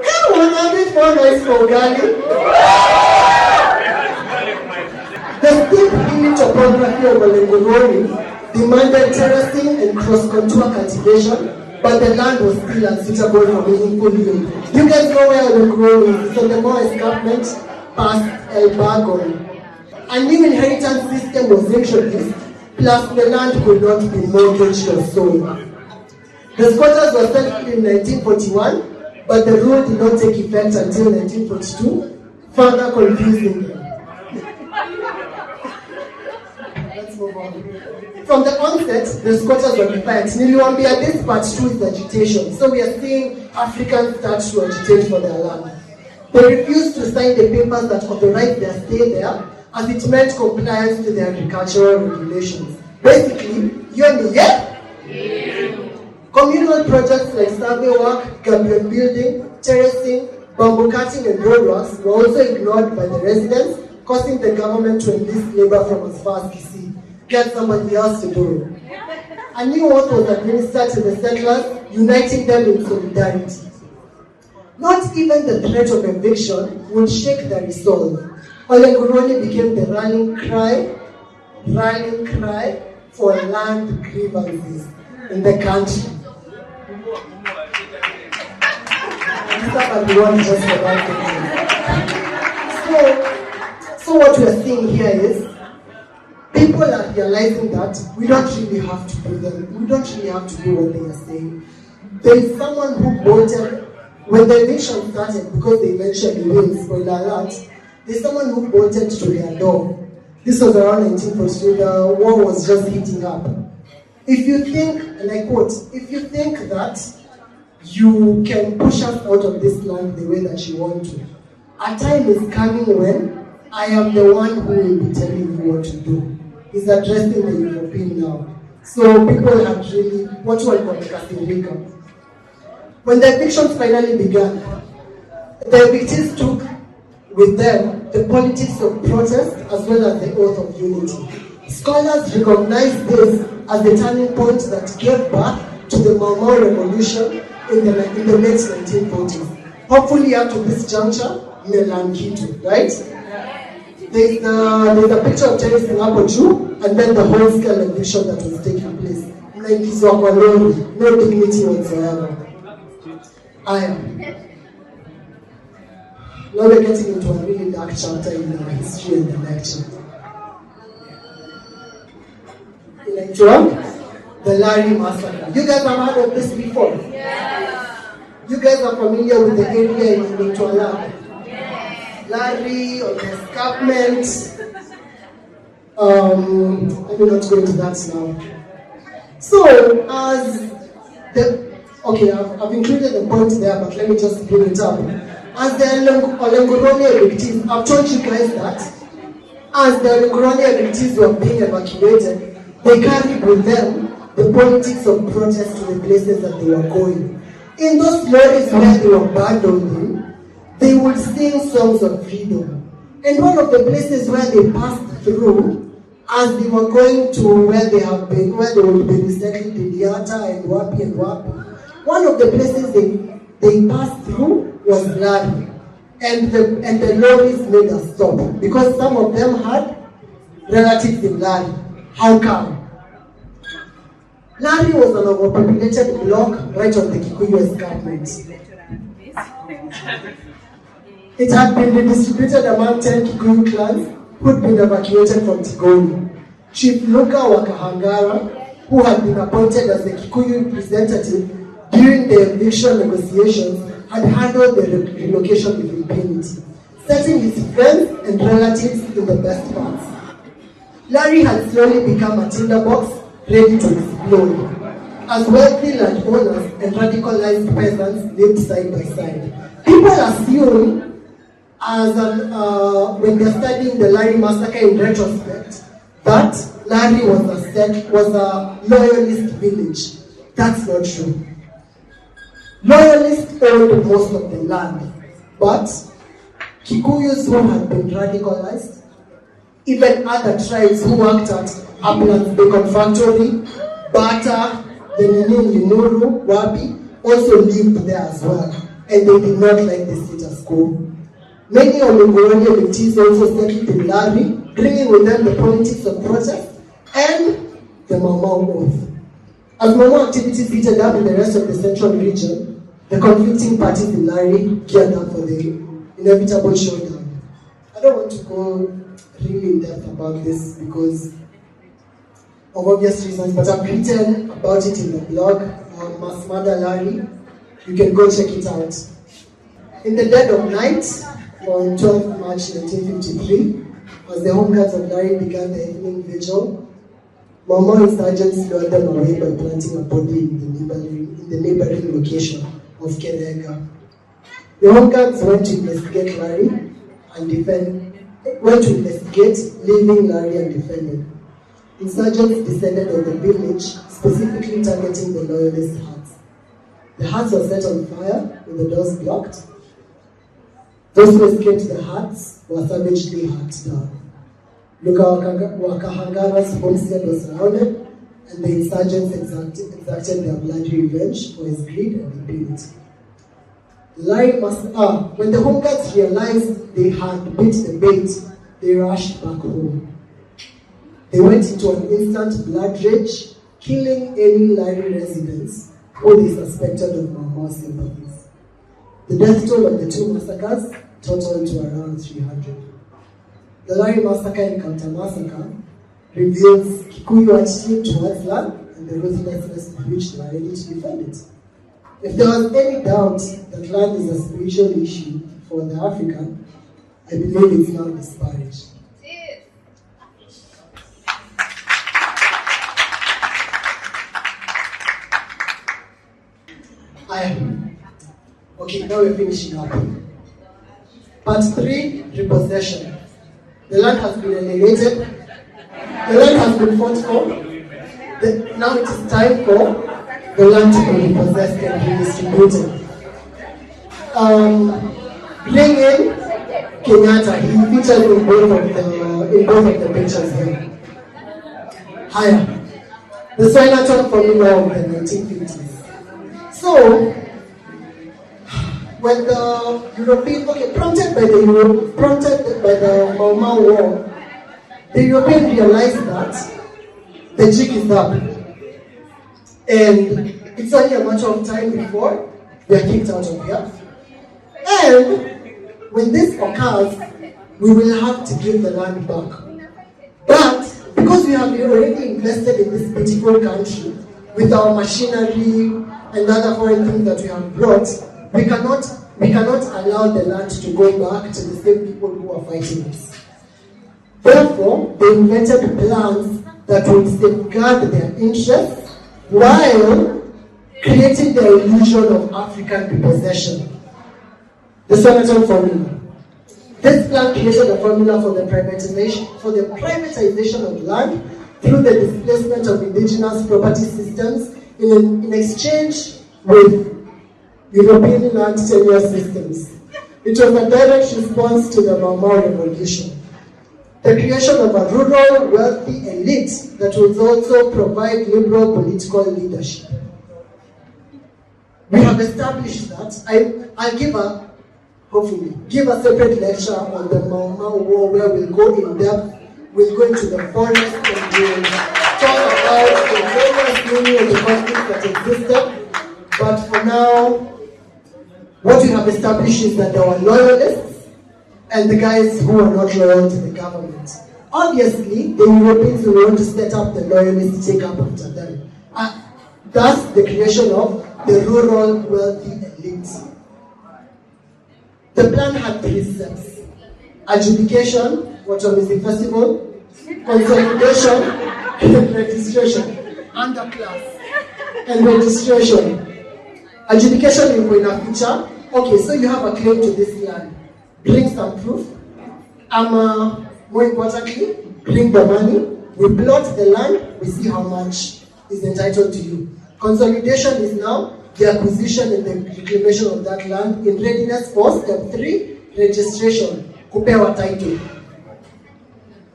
Come on, a bit more noise for ugali. The steep hilly topography of Olengorwani demanded terracing and cross-contour cultivation, but the land was still unsuitable for meaningful yield. You guys know where Olengorwani is, so the more escarpment past El Bagon. A new inheritance system was introduced, plus the land could not be mortgaged or sold. The squatters were settled in 1941, but the rule did not take effect until 1942, further confusing them. Let's move on. From the onset, the squatters were defiant. Niliwambia, this part 2 is agitation, so we are seeing Africans start to agitate for their land. They refused to sign the papers that authorized their stay there, as it meant compliance to the agricultural regulations. Basically, communal projects like survey work, gabion building, terracing, bamboo cutting and roadworks were also ignored by the residents, causing the government to enlist labor from as far as Kisii. Get somebody else to do it. A new oath was administered to the settlers, uniting them in solidarity. Not even the threat of eviction would shake their resolve. Olengorwani became the rallying cry for land grievances in the country. So what we are seeing here is people are realizing that we don't really have to do them. We don't really have to do what they are saying. There is someone who bolted when the eviction started, because they mentioned wills, spoiler alert. There's someone who bolted to their door. This was around 1942, the war was just heating up. If you think, and I quote, if you think that you can push us out of this land the way that you want to, a time is coming when I am the one who will be telling you what to do. He's addressing the European now. So people had really, what one called Kasirika. When the evictions finally began, the evictees took with them the politics of protest as well as the oath of unity. Scholars recognize this as the turning point that gave birth to the Maumau revolution in the late 1940s. Hopefully up to this juncture, Kitu, right? There's a picture of Terry Singapochu and then the whole scale eviction that was taking place. No dignity whatsoever. Now we're getting into a really dark chapter in our history and the lecture. The Larry massacre. You guys have heard of this before? Yeah. You guys are familiar with the area in Intuala? Yeah. Larry or the escarpment. Let me not go into that now. So, I've included the point there, but let me just bring it up. As the Olengoroni evictees, I've told you guys that as the Olengoroni evictees were being evacuated, they carried with them the politics of protest to the places that they were going. In those lorries where they were abandoned, they would sing songs of freedom. And one of the places where they passed through, as they were going to where they would be resettled, Didiata and Wapi, one of the places they passed through was Larry. And the lorries made a stop because some of them had relatives in Larry. How come? Larry was an overpopulated block right on the Kikuyu escarpment. It had been redistributed among 10 Kikuyu clans who had been evacuated from Tigoni. Chief Luka Wakahangara, who had been appointed as the Kikuyu representative during the eviction negotiations, had handled the relocation with impunity, setting his friends and relatives in the best parts. Larry had slowly become a tinderbox ready to explode, as wealthy landowners and radicalized peasants lived side by side. People assume, when they're studying the Larry massacre in retrospect, that Larry was a loyalist village. That's not true. Loyalists owned most of the land, but Kikuyus who had been radicalized, even other tribes who worked at Uplands Bacon Factory, Bata, the Limuru, Wapi, also lived there as well, and they did not like the status quo. Many Olengoroni evictees also settled in Larry, bringing with them the politics of protest and the Maumau oath. As Maumau activities heated up in the rest of the central region, the conflicting parties in Larry geared up for the inevitable showdown. I don't want to go really in depth about this because of obvious reasons, but I've written about it in the blog, Mass Murder Larry. You can go check it out. In the dead of night, on 12 March 1953, as the home guards of Larry began the evening vigil, Maumau insurgents lured them away by planting a body in the neighboring location of Kenyan. The home guards went to investigate Larry and leaving Larry undefended. Insurgents descended on the village, specifically targeting the loyalist huts. The huts were set on fire with the doors blocked. Those who escaped the huts were savagely hacked down. Luka Wakahangara's homestead was surrounded, and the insurgents exacted their bloody revenge for his greed and impunity. When the home guards realized they had bit the bait, they rushed back home. They went into an instant blood rage, killing any Larry residents who they suspected of Maumau sympathies. The death toll of the two massacres totaled to around 300. The Larry massacre and counter massacre reveals Kikuyu attitude towards land and the ruthlessness with which they are ready to defend it. If there was any doubt that land is a spiritual issue for the African, I believe it's now disparaged. Okay, now we're finishing up. Part 3, repossession. The land has been alienated. The land has been fought for. Now it is time for the land to be repossessed and redistributed. Bring in Kenyatta. He featured in both of the pictures here. Higher. The Swinnerton formula of the 1950s. So, when the European, prompted by the Maumau War, the European realized that the jig is up. And it's only a matter of time before they are kicked out of here. And when this occurs, we will have to give the land back. But because we have already invested in this beautiful country with our machinery and other foreign things that we have brought, we cannot allow the land to go back to the same people who are fighting us. Therefore, they invented plans that would safeguard their interests while creating the illusion of African repossession. The Swinnerton formula. This plan created a formula for the privatization of land through the displacement of indigenous property systems in exchange with European land tenure systems. It was a direct response to the Maumau revolution. The creation of a rural, wealthy elite that would also provide liberal political leadership. We have established that. I'll give a separate lecture on the Maumau War where we'll go in depth, we'll go into the forest and we'll talk about the various meaning of the conflict that existed. But for now, what we have established is that there were loyalists and the guys who are not loyal to the government. Obviously, the Europeans will want to set up the loyalists to take up after them. Thus, the creation of the rural wealthy elite. The plan had 3 steps: adjudication, what was the festival, consolidation, and registration, underclass, and registration. Adjudication in a feature. Okay, so you have a claim to this land. Bring some proof. More importantly, bring the money. We plot the land, we see how much is entitled to you. Consolidation is now the acquisition and the reclamation of that land in readiness for step 3, registration, kupewa title.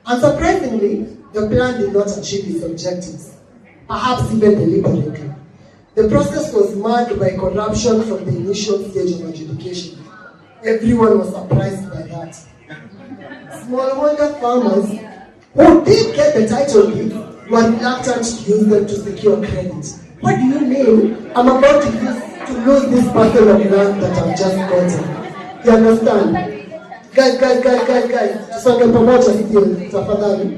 Unsurprisingly, the plan did not achieve its objectives, perhaps even deliberately. The process was marred by corruption from the initial stage of adjudication. Everyone was surprised by that. Smallholder farmers who did get the title deed were reluctant to use them to secure credit. What do you mean? I'm about to lose this parcel of land that I've just gotten. You understand? Guys. Tusonge pamoja still, tafadhali.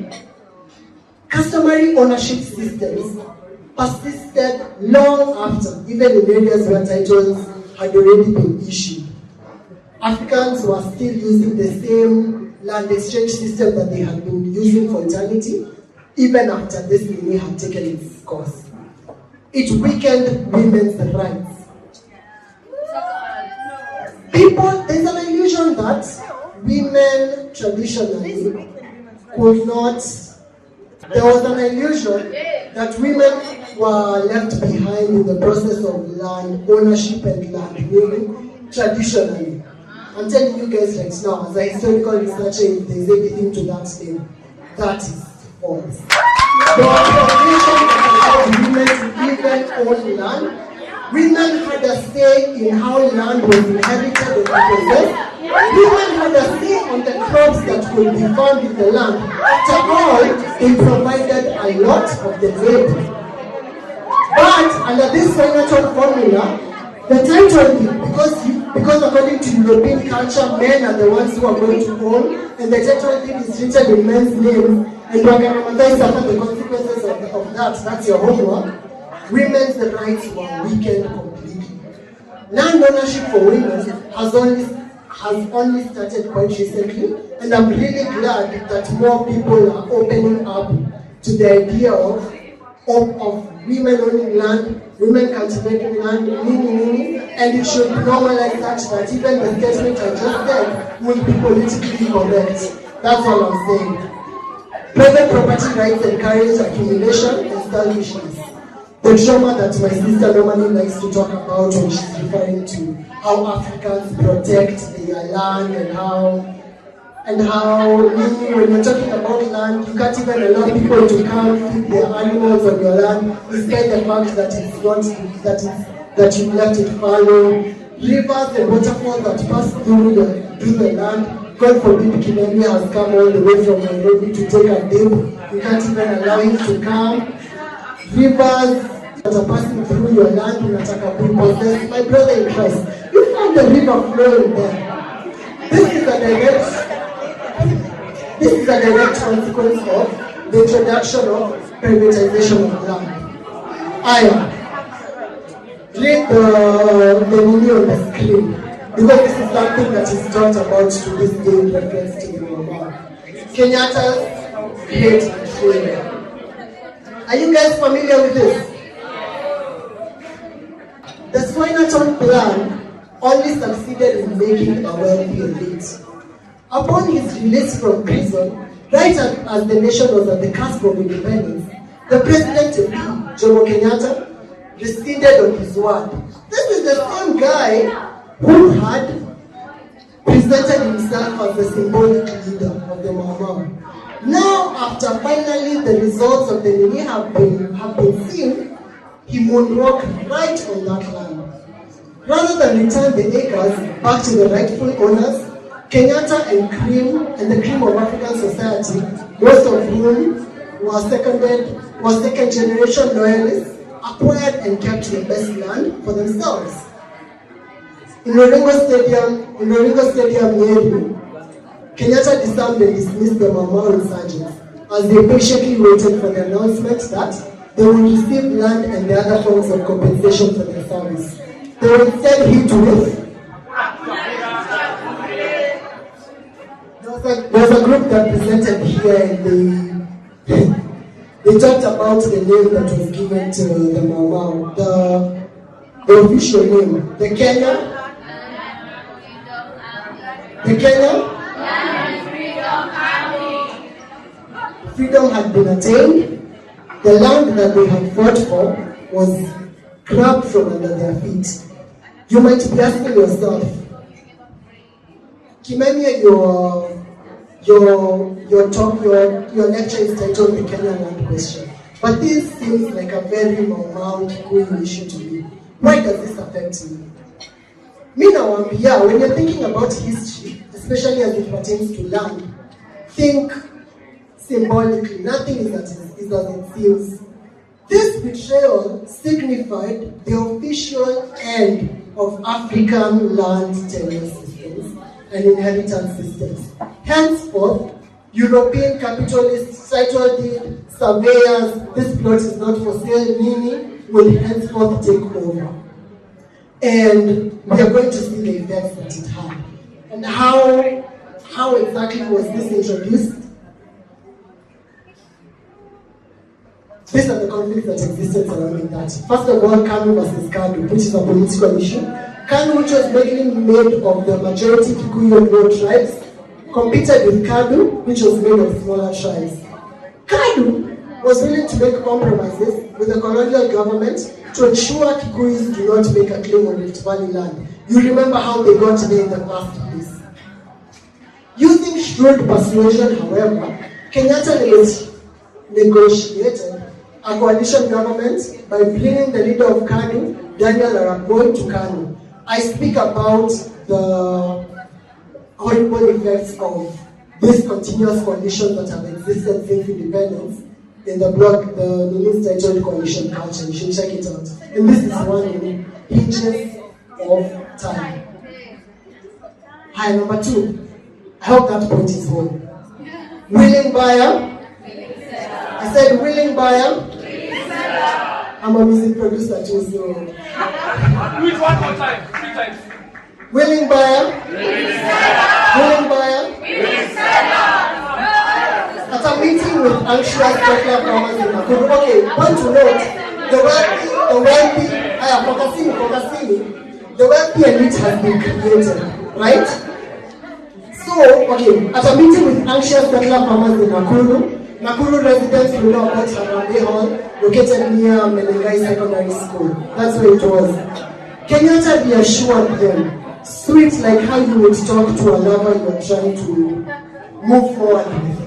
Customary ownership systems persisted long after, even in areas where titles had already been issued. Africans were still using the same land exchange system that they had been using for eternity, even after this mini had taken its course. It weakened women's rights. There's an illusion that women traditionally could not, there was an illusion that women were left behind in the process of land ownership and land winning traditionally. I'm telling you guys right now, as a historical researcher, if there's anything to that name, that is false. There was population that allowed women to even own land. Women had a say in how land was inherited and possessed. Women had a say on the crops that could be found in the land. After all, they provided a lot of the labor. But under this Swinnerton formula, the title deed, because according to European culture, men are the ones who are going to own, and the title deed is written in men's names, and Waganamatai suffer the consequences of that. That's your homework. Women's rights were weakened completely. Land ownership for women has only started quite recently, and I'm really glad that more people are opening up to the idea of women owning land, women cultivating land, and it should be normalized such that even the statement I just said will be politically correct. That's all I'm saying. Private property rights encourage accumulation and selfishness. The trauma that my sister normally likes to talk about when she's referring to how Africans protect their land and how when you're talking about land, you can't even allow people to come feed their animals on your land, despite the fact that it's not that you left it fallow. Rivers and waterfalls that pass through the land. God forbid Kimemia has come all the way from Nairobi to take a dip. You can't even allow him to come. Rivers that are passing through your land, unataka kuipossess. My brother in Christ, you found the river flowing there. This is a direct consequence of the introduction of privatization of land. Read the menu on the screen, because this is something that is taught about to this day in reference to the maumau. Kenyatta's great betrayal. Are you guys familiar with this? The Swinaton plan only succeeded in making a wealthy elite. Upon his release from prison, right as the nation was at the cusp of independence, the president, Jomo Kenyatta, rescinded on his word. This is the same guy who had presented himself as the symbolic leader of the maumau. Now, after finally the results of the Nini have been seen, he moonwalked right on that land. Rather than return the acres back to the rightful owners, Kenyatta and the cream of African society, most of whom were second generation loyalists, acquired and kept the best land for themselves. In Oringo Stadium, Nyeri, Kenyatta disarmed and dismissed the maumau insurgents as they patiently waited for the announcement that they would receive land and the other forms of compensation for their service. They were instead hit with. There was a group that presented here and they talked about the name that was given to the maumau, the official name, the Kenya. Freedom had been attained. The land that they had fought for was grabbed from under their feet. You might be asking yourself, Kimemia, your lecture is titled The Kenyan Land Question. But this seems like a very maumau Kikuyu issue to me. Why does this affect me? When you're thinking about history, especially as it pertains to land, think symbolically. Nothing is as it seems. This betrayal signified the official end of African land tenure systems and inheritance systems. Henceforth, European capitalists, title deed, surveyors, this plot is not for sale, Nini, will henceforth take over. And we are going to see the effects that it had. And how exactly was this introduced? These are the conflicts that existed surrounding that. First of all, Kanu versus Kadu, which is a political issue. Kanu, which was mainly made of the majority Kikuyu and Luo tribes, competed with Kadu, which was made of smaller tribes. Kadu was willing to make compromises with the colonial government to ensure Kikuyus do not make a claim on Rift Valley land. You remember how they got there in the first place. Using shrewd persuasion, however, Kenyatta negotiated a coalition government by bringing the leader of Kanu, Daniel Arap Moi, to Kanu. I speak about the horrible effects of this continuous coalition that have existed since independence in the blog, the Nini's titled Coalition Culture. You should check it out. And this is one in Hinges of Time. Hi, number 2. I hope that point is home. Willing buyer. I said willing buyer. I'm a music producer too, so. Do it one more time, 3 times. Willing buyer. Willing buyer. At a meeting with anxious settler farmers in Nakuru. Okay, point to note, the wealthy elite has been created, right? So, okay, at a meeting with anxious settler farmers in Nakuru, Nakuru residents will know about Harambee Hall, located near Menengai Secondary School. That's where it was. Kenyatta reassured them, sweet like how you would talk to a lover you are trying to move forward with.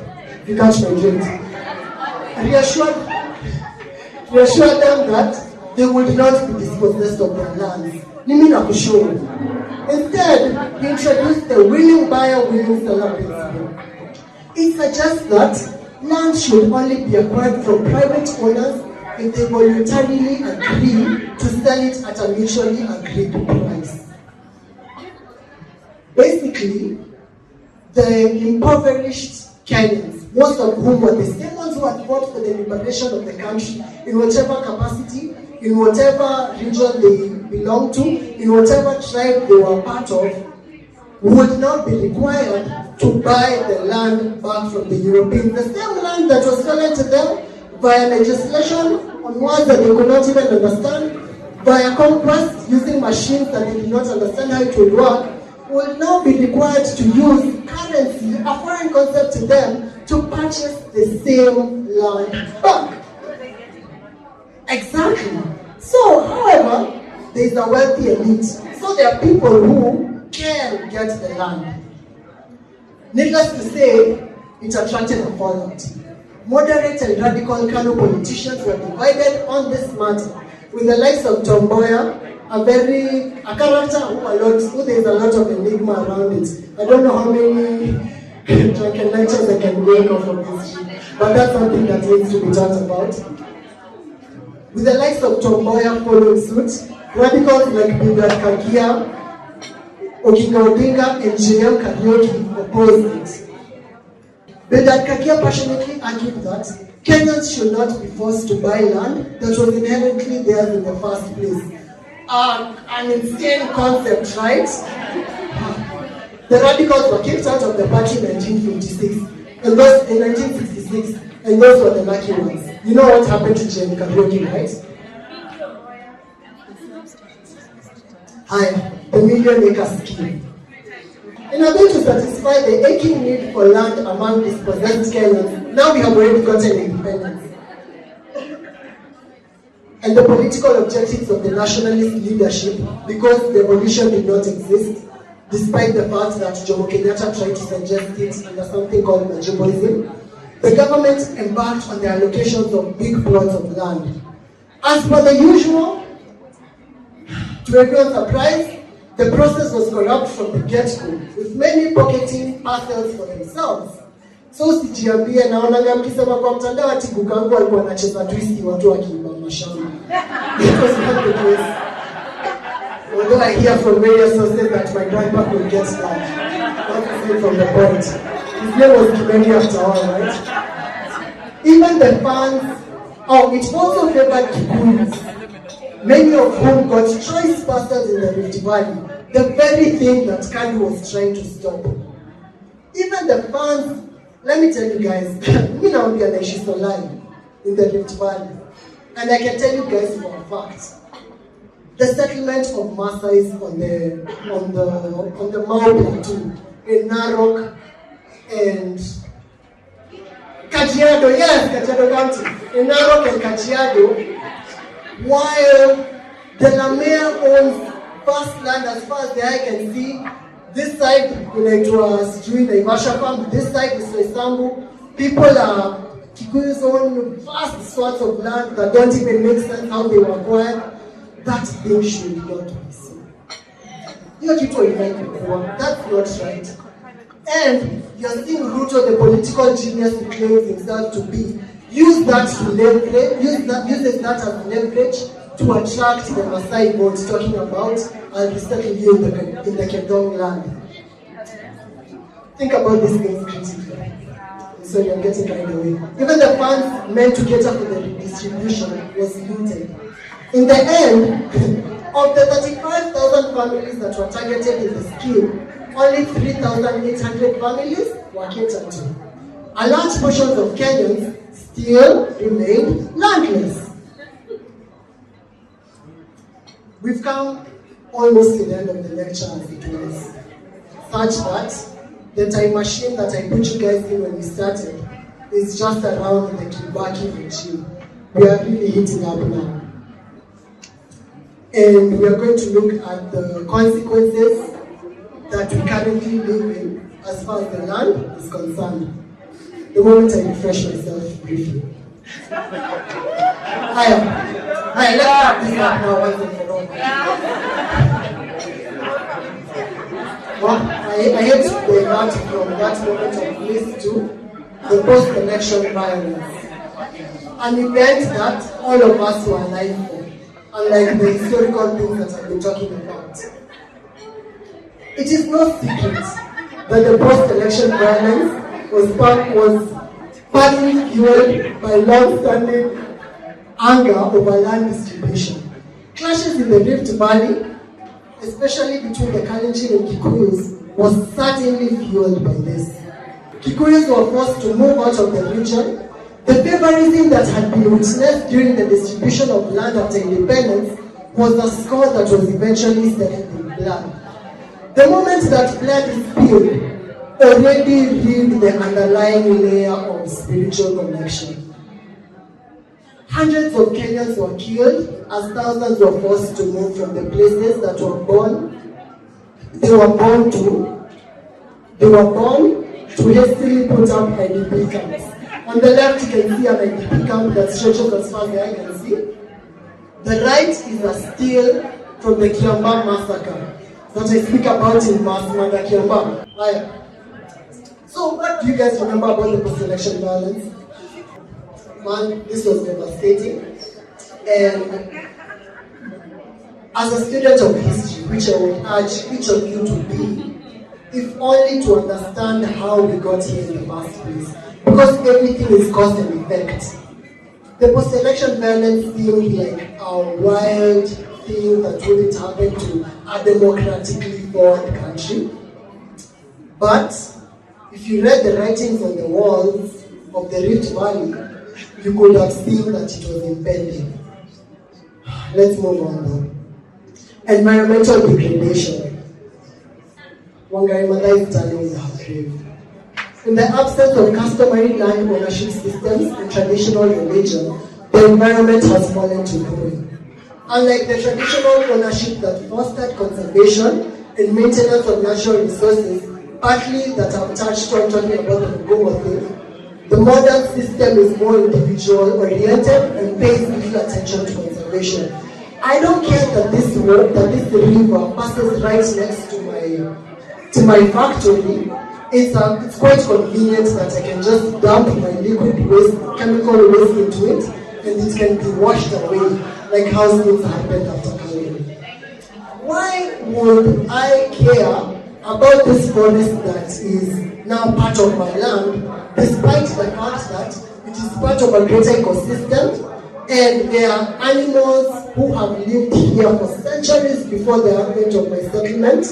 You catch my drift. Reassured them that they would not be dispossessed of their lands. Nimi na kushow. Instead, he introduced the willing buyer, willing seller principle. It suggests that land should only be acquired from private owners if they voluntarily agree to sell it at a mutually agreed price. Basically, the impoverished Kenyans, most of whom were the same ones who had fought for the liberation of the country in whatever capacity, in whatever region they belonged to, in whatever tribe they were part of, would now be required to buy the land back from the Europeans. The same land that was stolen to them via legislation on words that they could not even understand, via conquest using machines that they did not understand how it would work, will now be required to use currency, a foreign concept to them, to purchase the same land back. Exactly. So, however, there is a wealthy elite. So there are people who can get the land. Needless to say, it attracted a fallout. Moderate and radical Kano politicians were divided on this matter, with the likes of Tom Mboya, a character who there is a lot of enigma around it. I don't know how many drunken lectures I can bring off of history, but that's something that needs to be talked about. With the likes of Tom Mboya following suit, radicals like Bidad Kakia, Oginga Odinga, and JM Kariuki opposed it. Bidad Kakia passionately argued that Kenyans should not be forced to buy land that was inherently theirs in the first place. An insane concept, right? The radicals were kicked out of the party in 1956, and those in 1966, and those were the lucky ones. You know what happened to JM Kariuki, right? Hi, the Million Acre Scheme. In order to satisfy the aching need for land among dispossessed Kenyans, now we have already gotten independence. And the political objectives of the nationalist leadership, because the devolution did not exist, despite the fact that Jomo Kenyatta tried to suggest it under something called Majimboism, the government embarked on the allocations of big plots of land. As per the usual, to everyone's surprise, the process was corrupt from the get-go, with many pocketing parcels for themselves. So sijiambie naona mkisema kwa mtandao ati bukangu alikuwa anacheza twist watu wakiimba mashamba. It was not the case. Although I hear from various sources that my grandpa could get that. Not from the point. His name was Kimemia after all, right? Even the fans, it also favored Kikuyus, many of whom got choice parcels in the Rift Valley, the very thing that Kanu was trying to stop. Even the fans, let me tell you guys, me now be an issue for life in the Rift Valley. And I can tell you guys for a fact, the settlement of Maasais on the Mau Plateau, in Narok and Kajiado, yes, Kajiado County, in Narok and Kajiado, while the Lamea owns vast land as far as the eye can see. This side, it was doing the Ivasha farm, this side is Isambu. People are Kikuyus own vast swaths of land that don't even make sense how they were acquired. That thing should not be so. You're that's not right. And you're seeing Ruto, the political genius he claims himself to be, uses that as leverage to attract the Maasai vote, talking about I'll resettle you in the Kedong land. Think about these things critically. So you're getting carried away. Even the funds meant to cater for the redistribution was looted. In the end, of the 35,000 families that were targeted in the scheme, only 3,800 families were catered to. A large portion of Kenyans still remained landless. We've come almost to the end of the lecture as it was, such that the time machine that I put you guys in when we started is just around the Kibaki regime. We are really heating up now. And we are going to look at the consequences that we currently live in as far as the land is concerned. The moment I refresh myself briefly. Let's start this up now once and for all. Well, I hate to divert from that moment of bliss to the post-election violence. An event that all of us were alive for, unlike the historical things that I've been talking about. It is no secret that the post-election violence was partly fueled by long-standing anger over land distribution. Clashes in the Rift Valley, especially between the Kalenjin and Kikuyus, was certainly fueled by this. Kikuyus were forced to move out of the region. The favorism that had been witnessed during the distribution of land after independence was a score that was eventually settled in blood. The moment that blood is spilled, already revealed the underlying layer of spiritual connection. Hundreds of Kenyans were killed as thousands were forced to move from the places that they were born to hastily put up IDP camps. On the left, you can see an IDP camp that stretches as far as the eye can see. The right is a still from the Kiamba massacre that I speak about in Manda Kiamba. So, what do you guys remember about the post-election violence? Man, this was devastating. And as a student of history, which I would urge each of you to be, if only to understand how we got here in the first place. Because everything is cause and effect. The post-election violence seemed like a wild thing that wouldn't happen to a democratically formed country. But if you read the writings on the walls of the Rift Valley, you could have seen that it was impending. Let's move on now. Environmental degradation. Wangari Maathai is turning in her grave. In the absence of customary land ownership systems and traditional religion, the environment has fallen to ruin. Unlike the traditional ownership that fostered conservation and maintenance of natural resources, partly that I've touched on talking about the Mugomo thing, the modern system is more individual-oriented and pays little attention to conservation. I don't care that this river passes right next to my factory. It's quite convenient that I can just dump my liquid waste, chemical waste into it, and it can be washed away, like how things happened after Calgary. Why would I care about this forest that is now part of my land, despite the fact that it is part of a greater ecosystem, and there are animals who have lived here for centuries before the advent of my settlement,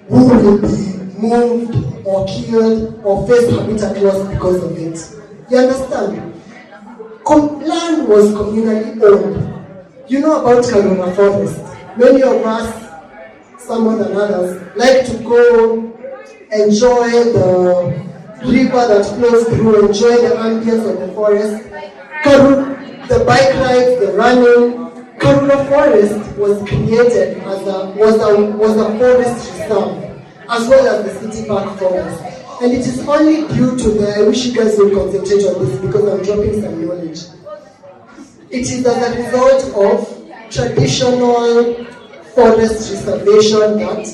who will be moved or killed or face habitat loss because of it. You understand? Land was communally owned. You know about Karuna Forest. Many of us, some more than others, like to go enjoy the river that flows through, enjoy the ambience of the forest. The bike rides, the running. Karuna Forest was created as a forest reserve, as well as the city park forest. And it is only due to I wish you guys would concentrate on this because I'm dropping some knowledge. It is as a result of traditional forest reservation that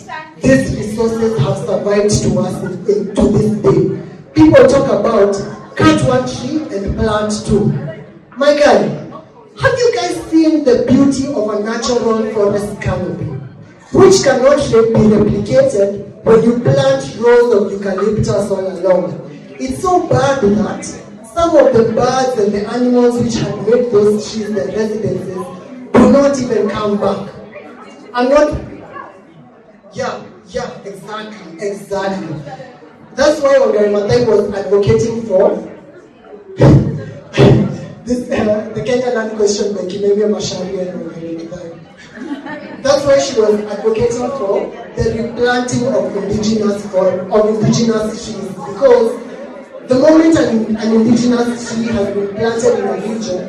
these resources have survived to us to this day. People talk about cut one tree and plant two. My guy, have you guys seen the beauty of a natural forest canopy, which cannot be replicated when you plant rows of eucalyptus all along? It's so bad that some of the birds and the animals which had made those trees their residences do not even come back. Exactly. That's why Wangari Maathai was advocating for the Kenyan land question by Kimemia Macharia and Wangari Maathai. That's why she was advocating for the replanting of indigenous trees, because The moment an indigenous tree has been planted in a region,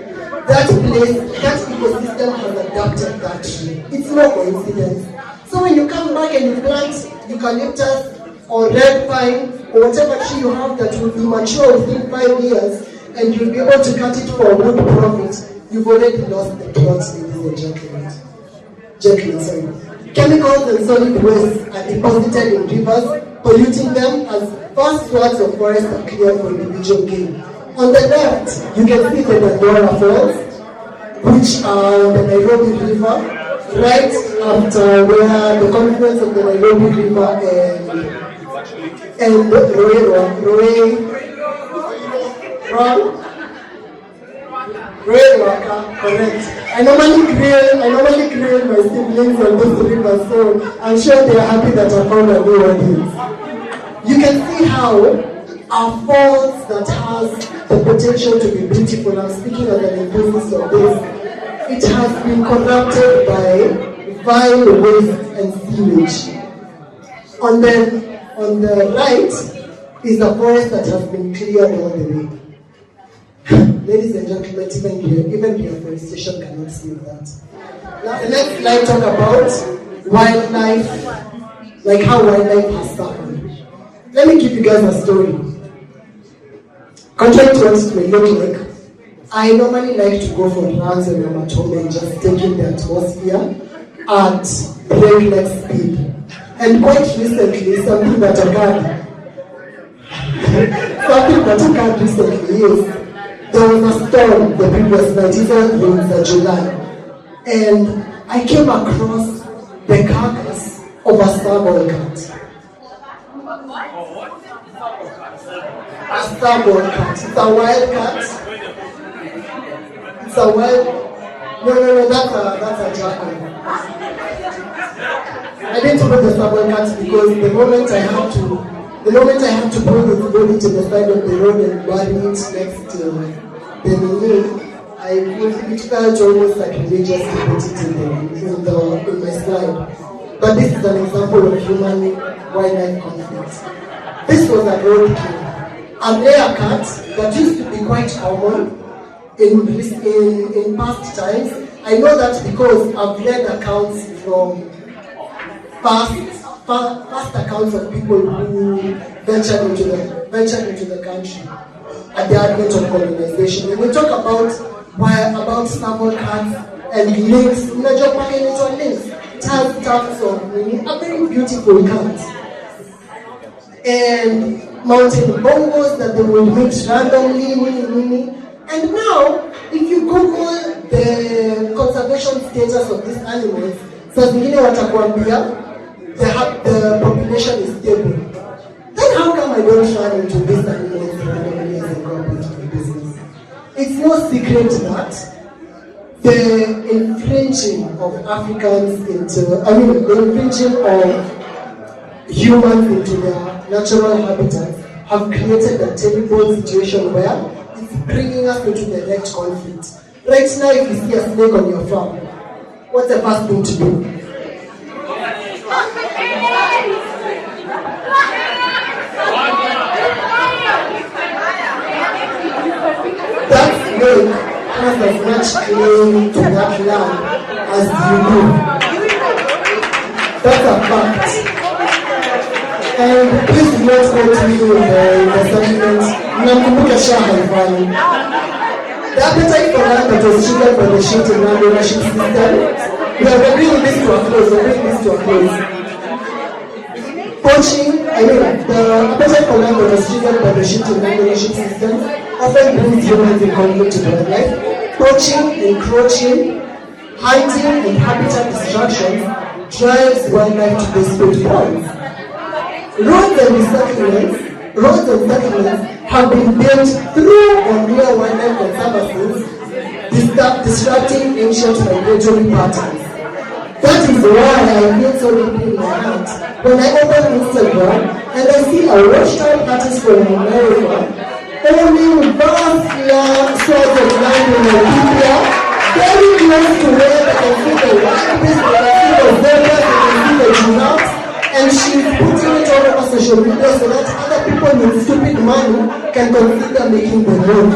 that place, that ecosystem has adapted that tree. It's no coincidence. So when you come back and you plant eucalyptus or red pine or whatever tree you have that will be mature within 5 years and you'll be able to cut it for a good profit, you've already lost the plot, ladies and gentlemen. Chemicals and solid waste are deposited in rivers, polluting them as vast swaths of forest are cleared for individual gain. On the left, you can see the Dandora Falls, which are on the Nairobi River, right after where the confluence of the Nairobi River and Roe, correct. I normally grill my siblings on those rivers, so I'm sure they are happy that I found a new audience. You can see how our falls that has the potential to be beautiful, I'm speaking on the basis of this, it has been corrupted by vile waste and sewage. On the right is a forest that has been cleared all the way. Ladies and gentlemen, even reforestation cannot save that. Now, the next slide talk about wildlife, like how wildlife has suffered. Let me give you guys a story. Contrary to what it may look like, I normally like to go for runs when I'm at home and just take in the atmosphere at breakneck speed. And quite recently, something that occurred recently is there was a storm the previous night, even in July, and I came across the carcass of a stubborn cat. A stubborn cat. It's a wild cat. It's a wild. No, that's a jackal. I didn't put the stubborn cat because the moment I had to pull the body to the side of the road and bury it next to the knee, it felt almost sacrilegious to put it in my slide. But this is an example of human-wildlife conflict. This was a roadkill. A rare cat that used to be quite common in past times. I know that because I've read accounts from past accounts of people who ventured into the country at the advent of colonization. When we talk about snaffle cats and lynx, lynx, it has tufts of a very beautiful cat. And mountain bongos that they will mix randomly, And now, if you Google the conservation status of these animals, saa zingine watakwambia the population is stable. Then how come I don't run into these animals randomly as I go into the business? It's no secret that the infringing of humans into their natural habitats have created a terrible situation where it's bringing us into direct conflict. Right now, if you see a snake on your farm, what's the first thing to do? That snake has as much claim to that land as you do. That's a fact. And please do not quote me in the settlement. The appetite for land that was triggered by the shift in land ownership system, we are bringing this to a close. The appetite for land that was triggered by the shift in land ownership system often brings humans in conflict to wildlife. Poaching, encroaching, hunting, and habitat destruction drives wildlife to desperate points. Roads and settlements have been built through near wildlife conservancies, disrupting ancient migratory patterns. That is why I feel so deeply in my heart when I open Instagram and I see a watchtime artist from America owning vast swaths of land in Nigeria, very close to where they can see the wildebeest, they can see the zebras, they can see the giraffes, and she's putting it all over social media so that other people with stupid money can consider making the move.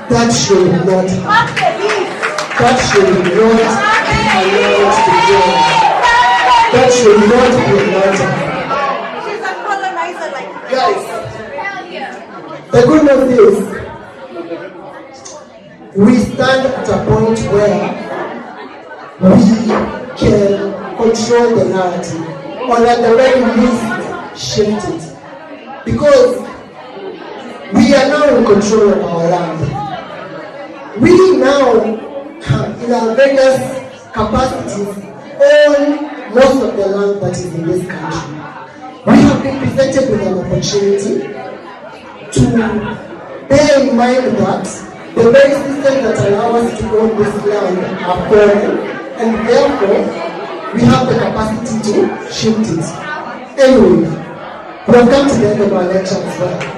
That should not happen. That should not be allowed to go. That should not be allowed. She's a colonizer like Guys, the good news is we stand at a point where we can control the narrative, or at the very least shift it, because we are now in control of our land. We now, in our various capacities, own most of the land that is in this country. We have been presented with an opportunity to bear in mind that the very systems that allow us to own this land are foreign, and therefore we have the capacity to shift it. Anyway, we have come to the end of our lecture as well.